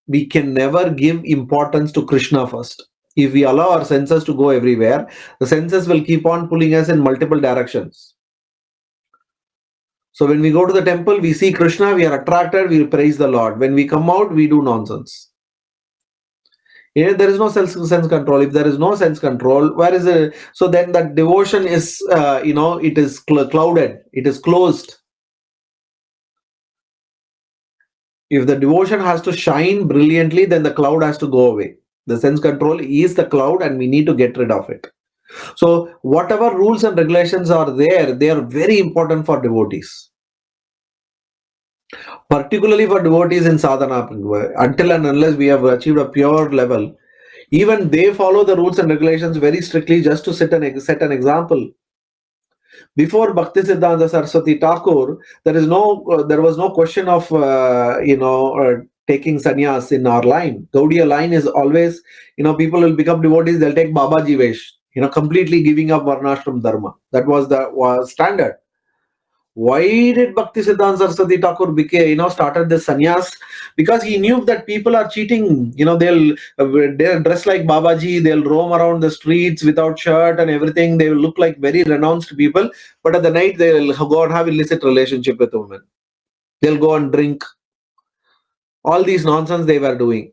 we can never give importance to Krishna first. If we allow our senses to go everywhere, the senses will keep on pulling us in multiple directions. So when we go to the temple, we see Krishna, we are attracted, we praise the Lord. When we come out, we do nonsense. There is no sense control. If there is no sense control, where is it? So then that devotion is, it is clouded. It is closed. If the devotion has to shine brilliantly, then the cloud has to go away. The sense control is the cloud and we need to get rid of it. So whatever rules and regulations are there, they are very important for devotees. Particularly for devotees in sadhana, until and unless we have achieved a pure level, even they follow the rules and regulations very strictly just to set an example. Before Bhakti Siddhanta Saraswati Thakur, there was no question of taking sannyas in our line. Gaudiya line is always, people will become devotees, they'll take Babaji Vesh, completely giving up Varnashram Dharma. That was the standard. Why did Bhakti Siddhanta Saraswati Thakur started this sannyas? Because he knew that people are cheating. They'll dress like Babaji, they'll roam around the streets without shirt and everything. They will look like very renounced people, but at the night they'll go and have illicit relationship with women. They'll go and drink. All these nonsense they were doing.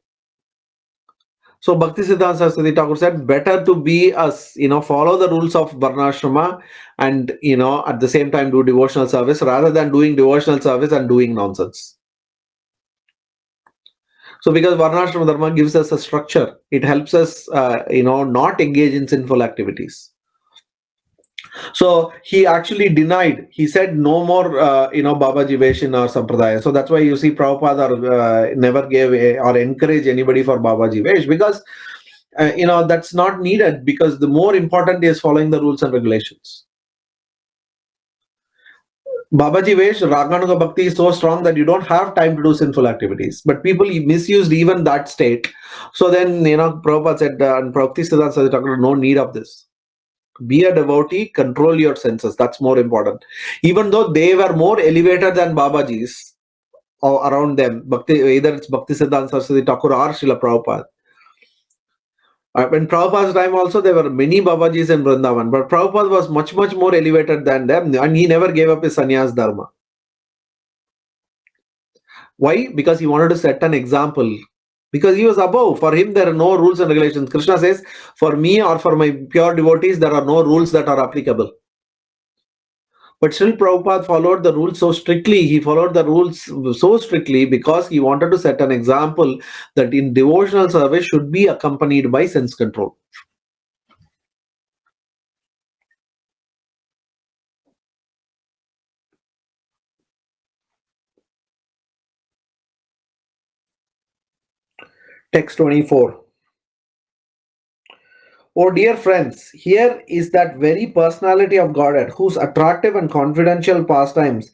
So Bhakti Siddhanta Saraswati Thakur said, better to be us, follow the rules of Varnashrama and, at the same time do devotional service rather than doing devotional service and doing nonsense. So because Varnashrama Dharma gives us a structure, it helps us, not engage in sinful activities. So he actually denied. He said no more, Babaji Vesh in our Sampradaya. So that's why you see Prabhupada never gave or encourage anybody for Babaji Vesh, because, that's not needed, because the more important is following the rules and regulations. Babaji Vesh, Raganuga Bhakti is so strong that you don't have time to do sinful activities. But people misused even that state. So then, Prabhupada said, and Bhakti Siddhanta Saraswati Thakur, no need of this. Be a devotee, control your senses. That's more important. Even though they were more elevated than Babajis around them, either it's Bhakti Siddhanta Saraswati Thakur or Srila Prabhupada. In Prabhupada's time also, there were many Babajis in Vrindavan, but Prabhupada was much, much more elevated than them, and he never gave up his sannyas dharma. Why? Because he wanted to set an example. Because he was above. For him, there are no rules and regulations. Krishna says, for me or for my pure devotees, there are no rules that are applicable. But still, Prabhupada followed the rules so strictly. He followed the rules so strictly because he wanted to set an example that in devotional service should be accompanied by sense control. Text 24. Oh dear friends, here is that very personality of Godhead whose attractive and confidential pastimes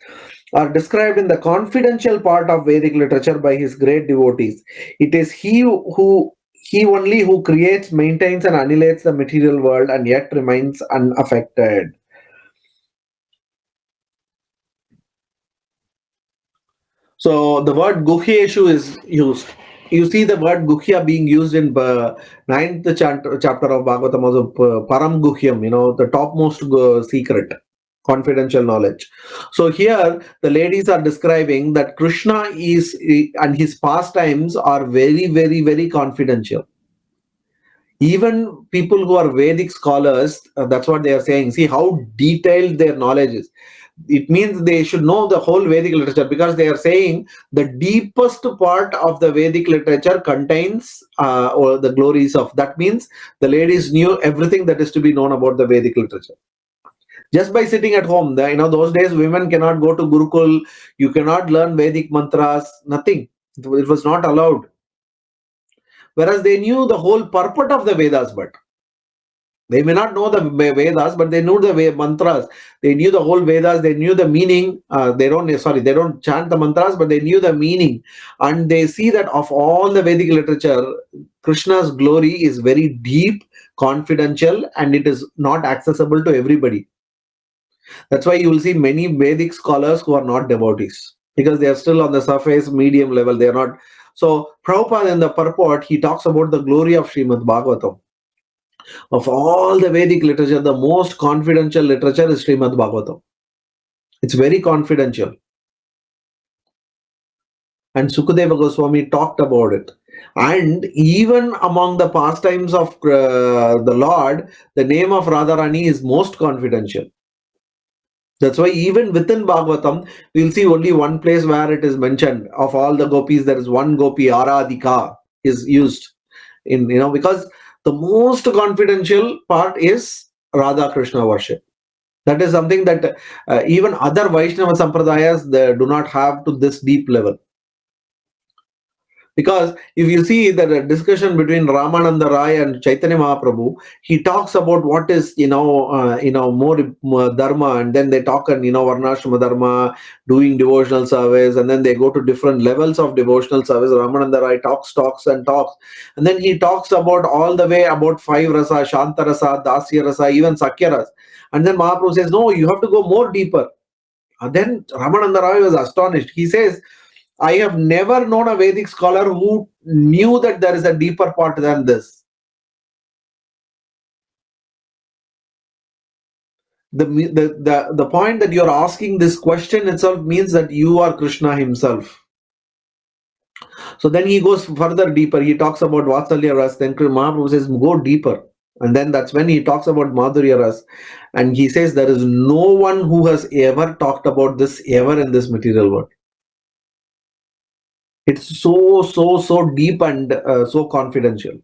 are described in the confidential part of Vedic literature by his great devotees. It is he only who creates, maintains and annihilates the material world and yet remains unaffected. So the word Guhyeshu is used. You see the word Guhya being used in 9th chapter of Bhagavatam as Param Guhyam, the topmost secret, confidential knowledge. So here the ladies are describing that Krishna is and his pastimes are very, very, very confidential. Even people who are Vedic scholars, that's what they are saying. See how detailed their knowledge is. It means they should know the whole Vedic literature, because they are saying the deepest part of the Vedic literature contains or the glories of. That means the ladies knew everything that is to be known about the Vedic literature. Just by sitting at home, those days women cannot go to Gurukul, you cannot learn Vedic mantras, nothing. It was not allowed. Whereas they knew the whole purport of the Vedas, but they may not know the Vedas, but they knew the mantras. They knew the whole Vedas. They knew the meaning. They don't chant the mantras, but they knew the meaning. And they see that of all the Vedic literature, Krishna's glory is very deep, confidential, and it is not accessible to everybody. That's why you will see many Vedic scholars who are not devotees, because they are still on the surface, medium level. They are not. So Prabhupada in the purport, he talks about the glory of Srimad Bhagavatam. Of all the Vedic literature, the most confidential literature is Srimad Bhagavatam. It's very confidential. And Sukadeva Goswami talked about it. And even among the pastimes of the Lord, the name of Radharani is most confidential. That's why even within Bhagavatam, we'll see only one place where it is mentioned. Of all the gopis, there is one gopi, Aradhika, is used in, because the most confidential part is Radha Krishna worship. That is something that even other Vaishnava Sampradayas, they do not have to this deep level. Because if you see the discussion between Ramananda Rai and Chaitanya Mahaprabhu, he talks about what is more dharma, and then they talk on varnashrama dharma, doing devotional service, and then they go to different levels of devotional service. Ramananda Rai talks, and then he talks about all the way about 5 rasa, Shanta rasa, Dasya rasa, even Sakya rasa, and then Mahaprabhu says, no, you have to go more deeper. And then Ramananda Rai was astonished. He says, I have never known a Vedic scholar who knew that there is a deeper part than this. The point that you're asking this question itself means that you are Krishna himself. So then he goes further deeper. He talks about Vatsalya Ras. Then Mahaprabhu says, go deeper. And then that's when he talks about Madhurya Ras. And he says there is no one who has ever talked about this ever in this material world. It's so deep and so confidential.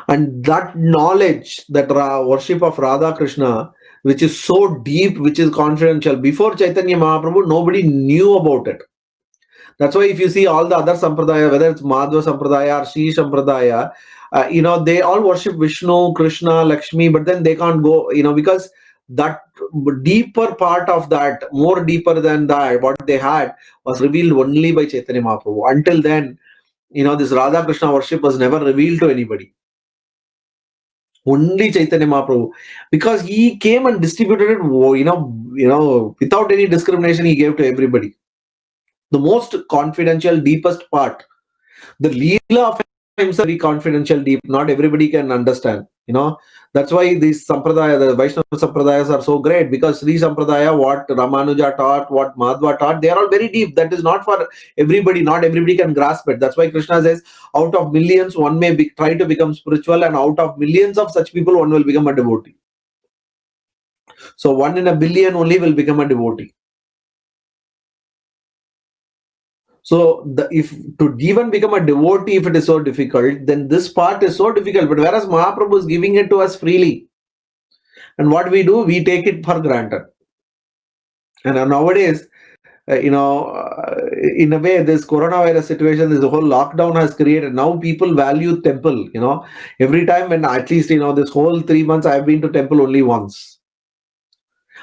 And that knowledge, that worship of Radha Krishna, which is so deep, which is confidential, before Chaitanya Mahaprabhu, nobody knew about it. That's why if you see all the other sampradaya, whether it's Madhva Sampradaya or Sri Sampradaya, they all worship Vishnu, Krishna, Lakshmi, but then they can't go, because that deeper part of that, more deeper than that, what they had was revealed only by Chaitanya Mahaprabhu. Until then, this Radha Krishna worship was never revealed to anybody. Only Chaitanya Mahaprabhu, because he came and distributed it, without any discrimination, he gave to everybody. The most confidential, deepest part. The Leela of himself, very confidential, deep. Not everybody can understand. That's why these Sampradaya, the Vaishnava Sampradayas are so great, because Sri Sampradaya, what Ramanuja taught, what Madhva taught, they are all very deep. That is not for everybody. Not everybody can grasp it. That's why Krishna says, out of millions, one may try to become spiritual, and out of millions of such people, one will become a devotee. So 1 in a billion only will become a devotee. So if to even become a devotee, if it is so difficult, then this part is so difficult. But whereas Mahaprabhu is giving it to us freely, and what we do, we take it for granted. And nowadays, in a way, this coronavirus situation, this whole lockdown has created. Now people value temple. Every time when at least this whole 3 months, I have been to temple only once.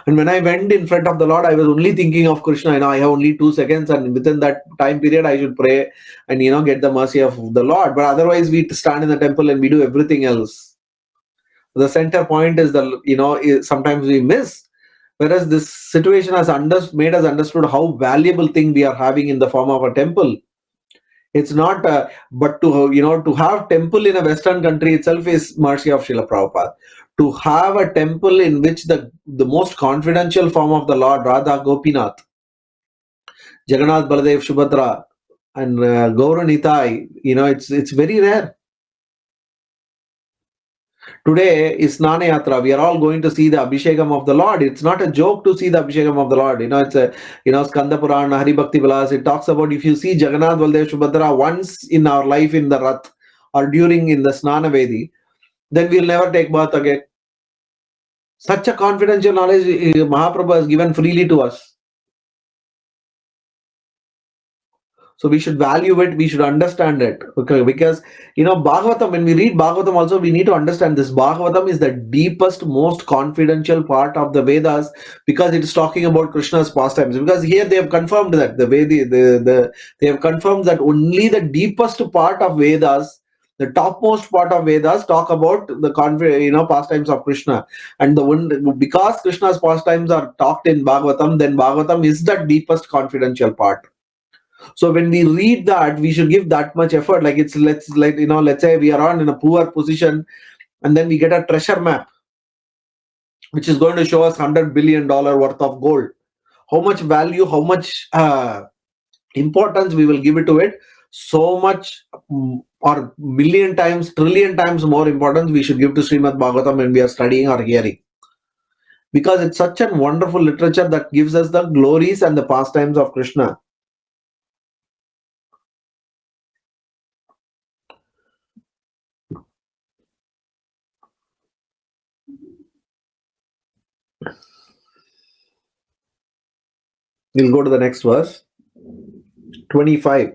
And when I went in front of the Lord, I was only thinking of Krishna. I have only 2 seconds, and within that time period, I should pray and get the mercy of the Lord. But otherwise, we stand in the temple and we do everything else. The center point is sometimes we miss. Whereas this situation has made us understood how valuable thing we are having in the form of a temple. It's not, but to have temple in a Western country itself is mercy of Srila Prabhupada. To have a temple in which the most confidential form of the Lord, Radha Gopinath, Jagannath Baladev Subhadra, and Gaura Nitai, it's very rare. Today is Snana Yatra. We are all going to see the Abhishekam of the Lord. It's not a joke to see the Abhishekam of the Lord. It's a, Skanda Purana, Hari Bhakti Vilas. It talks about if you see Jagannath, Baldev, Subhadra once in our life in the Rath or during in the Snana Vedi, then we'll never take birth again. Such a confidential knowledge Mahaprabhu has given freely to us. So we should value it, we should understand it. Okay, because Bhagavatam, when we read Bhagavatam also, we need to understand this. Bhagavatam is the deepest, most confidential part of the Vedas because it is talking about Krishna's pastimes. Because here they have confirmed that they have confirmed that only the deepest part of Vedas, the topmost part of Vedas, talk about the pastimes of Krishna. And because Krishna's pastimes are talked in Bhagavatam, then Bhagavatam is the deepest confidential part. So when we read that, we should give that much effort. Like let's say we are in a poor position, and then we get a treasure map, which is going to show us $100 billion worth of gold. How much value, how much importance we will give it to it, so much or million times, trillion times more importance we should give to Srimad Bhagavatam when we are studying or hearing. Because it's such a wonderful literature that gives us the glories and the pastimes of Krishna. We'll go to the next verse. 25.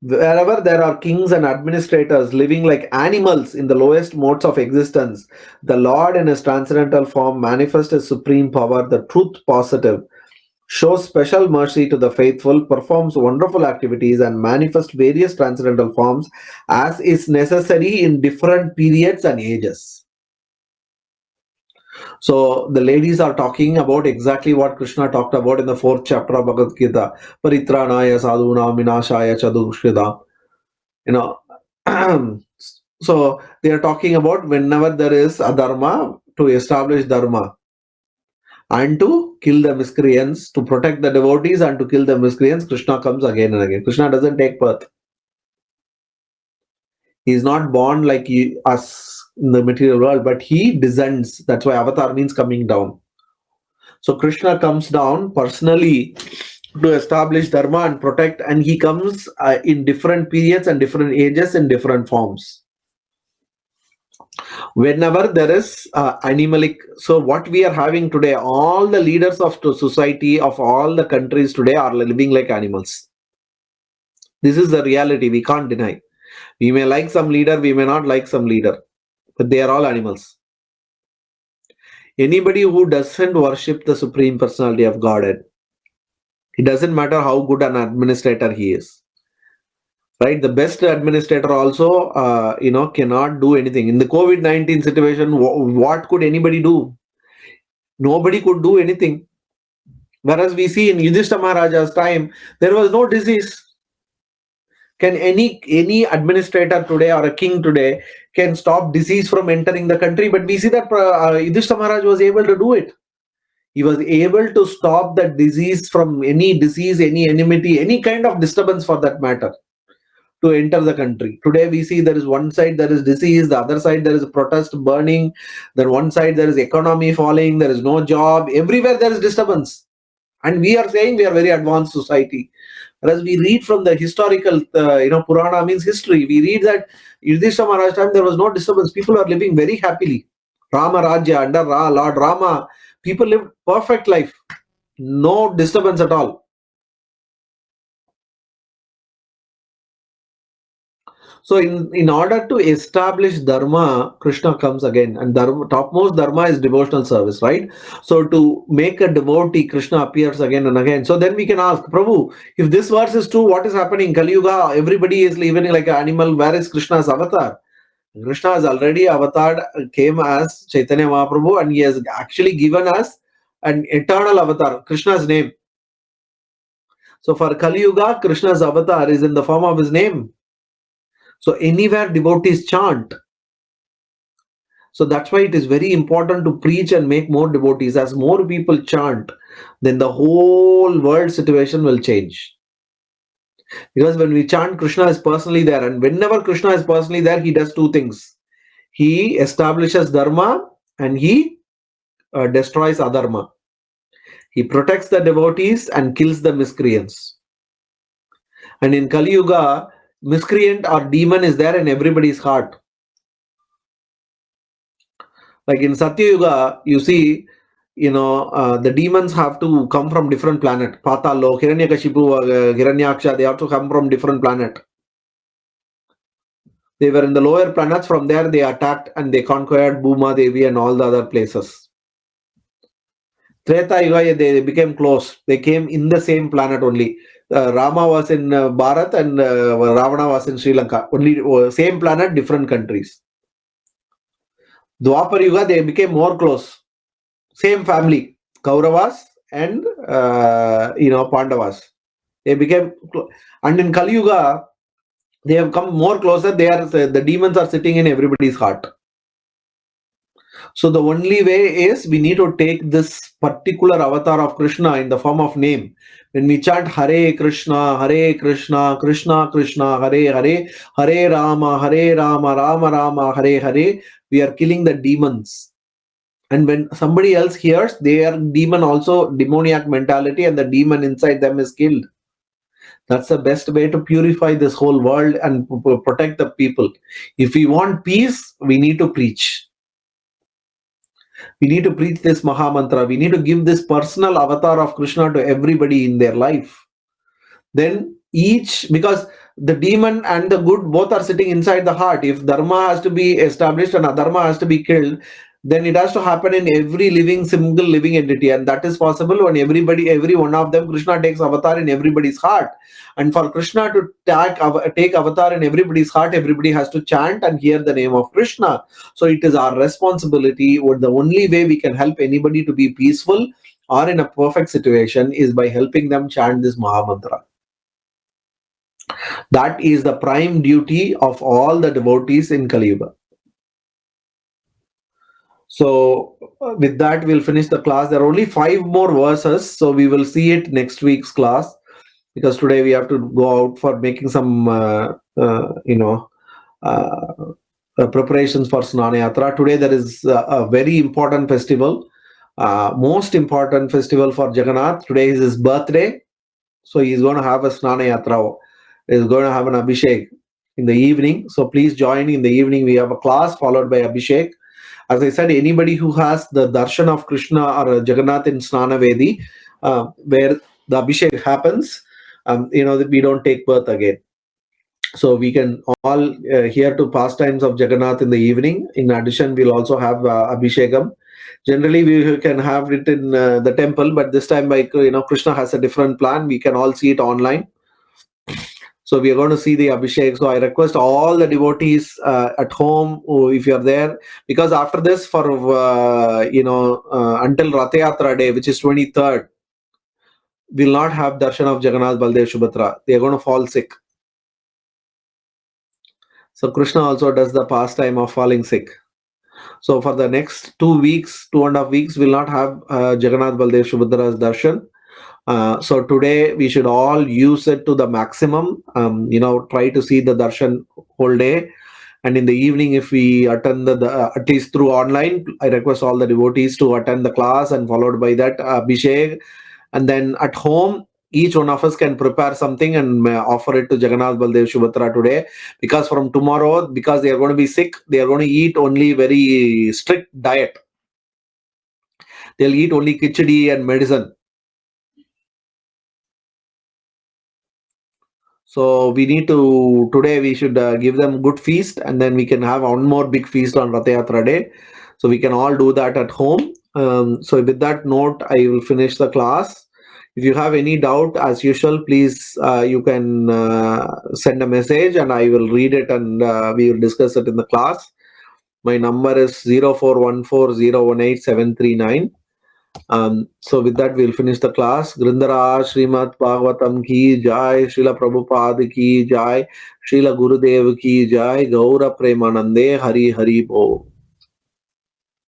Wherever there are kings and administrators living like animals in the lowest modes of existence, the Lord in his transcendental form manifests his supreme power, the truth positive, shows special mercy to the faithful, performs wonderful activities, and manifests various transcendental forms as is necessary in different periods and ages. So the ladies are talking about exactly what Krishna talked about in the 4th chapter of Bhagavad Gita. Paritranaya sadhuna minashaya chadushkrita. So they are talking about whenever there is a dharma, to establish dharma and to kill the miscreants, to protect the devotees and to kill the miscreants. Krishna comes again and again. Krishna doesn't take birth. He is not born like us in the material world, but he descends. That's why avatar means coming down. So Krishna comes down personally to establish dharma and protect, and he comes in different periods and different ages in different forms. Whenever there is animalic, so what we are having today, all the leaders of the society of all the countries today are living like animals. This is the reality, we can't deny. We may like some leader, we may not like some leader, but they are all animals. Anybody who doesn't worship the Supreme Personality of Godhead, it doesn't matter how good an administrator he is. Right, the best administrator also, cannot do anything. In the COVID-19 situation, what could anybody do? Nobody could do anything. Whereas we see in Yudhishthira Maharaja's time, there was no disease. Can any administrator today or a king today can stop disease from entering the country? But we see that Yudhishthira Maharaj was able to do it. He was able to stop that disease from any disease, any enmity, any kind of disturbance for that matter, to enter the country. Today we see there is one side there is disease, the other side there is protest burning, then one side there is economy falling, there is no job, everywhere there is disturbance. And we are saying we are very advanced society. Whereas we read from the historical, Purana means history. We read that Yudhishthira Maharaj time there was no disturbance. People are living very happily. Rama Rajya, under Lord Rama, people lived perfect life. No disturbance at all. So in order to establish dharma, Krishna comes again, and topmost dharma is devotional service, right? So to make a devotee, Krishna appears again and again. So then we can ask, Prabhu, if this verse is true, what is happening? Kali Yuga, everybody is living like an animal. Where is Krishna's avatar? Krishna has already avatared, came as Chaitanya Mahaprabhu, and he has actually given us an eternal avatar, Krishna's name. So for Kali Yuga, Krishna's avatar is in the form of his name. So anywhere devotees chant. So that's why it is very important to preach and make more devotees. As more people chant, then the whole world situation will change. Because when we chant, Krishna is personally there. And whenever Krishna is personally there, he does two things. He establishes dharma and he destroys adharma. He protects the devotees and kills the miscreants. And in Kali Yuga, miscreant or demon is there in everybody's heart. Like in Satya Yuga, you see, the demons have to come from different planet. Patalo, Hiranyakashipu, Hiranyaksha, they have to come from different planet. They were in the lower planets. From there, they attacked and they conquered Bhuma Devi and all the other places. Treta Yuga, they became close. They came in the same planet only. Rama was in Bharat and Ravana was in Sri Lanka. Only same planet, different countries. Dwapar Yuga, they became more close. Same family, Kauravas and Pandavas. They became, and in Kali Yuga, they have come more closer. The demons are sitting in everybody's heart. So the only way is we need to take this particular avatar of Krishna in the form of name. When we chant Hare Krishna, Krishna Krishna, Hare Hare, Hare Rama, Rama Rama, Hare Hare, we are killing the demons. And when somebody else hears, their demon also demoniac mentality and the demon inside them is killed. That's the best way to purify this whole world and protect the people. If we want peace, we need to preach. We need to preach this Maha Mantra. We need to give this personal avatar of Krishna to everybody in their life. Then because the demon and the good both are sitting inside the heart. If dharma has to be established and adharma has to be killed, then it has to happen in every single living entity, and that is possible when every one of them, Krishna takes avatar in everybody's heart. And for Krishna to take avatar in everybody's heart, everybody has to chant and hear the name of Krishna. So it is our responsibility, or the only way we can help anybody to be peaceful or in a perfect situation is by helping them chant this Maha Mantra. That is the prime duty of all the devotees in Kali Yuga. So with that, we'll finish the class. There are only 5 more verses, so we will see it next week's class, because today we have to go out for making some, preparations for Snana Yatra. Today there is a very important festival, most important festival for Jagannath. Today is his birthday, so he's going to have a Snana Yatra. He's going to have an Abhishek in the evening. So please join in the evening. We have a class followed by Abhishek. As I said, anybody who has the darshan of Krishna or Jagannath in Snana Vedi, where the Abhishek happens, that we don't take birth again. So we can all hear to pastimes of Jagannath in the evening. In addition, we'll also have Abhishekam. Generally, we can have it in the temple, but this time, Krishna has a different plan. We can all see it online. So we are going to see the Abhishek. So I request all the devotees at home, if you are there, because after this, for until Rath Yatra day, which is 23rd, we'll not have darshan of Jagannath, Baldev, Subhadra. They are going to fall sick. So Krishna also does the pastime of falling sick. So for the next 2.5 weeks, we'll not have Jagannath, Baldev, Subhadra's darshan. So today we should all use it to the maximum. Try to see the darshan whole day, and in the evening, if we attend at least through online, I request all the devotees to attend the class, and followed by that Abhishek. And then at home, each one of us can prepare something and offer it to Jagannath, Baldev, Subhadra today, because from tomorrow, because they are going to be sick, they are going to eat only very strict diet. They'll eat only khichdi and medicine. So we need to, today we should give them good feast, and then we can have one more big feast on Rath Yatra day. So we can all do that at home. So with that note, I will finish the class. If you have any doubt, as usual, please, you can send a message and I will read it, and we will discuss it in the class. My number is 0414018739. So with that, we'll finish the class. Grindara Srimad Bhagavatam ki jai, Srila Prabhupada ki jai, Srila Gurudev ki jai, Gaura Premanande, Hari Hari Bo.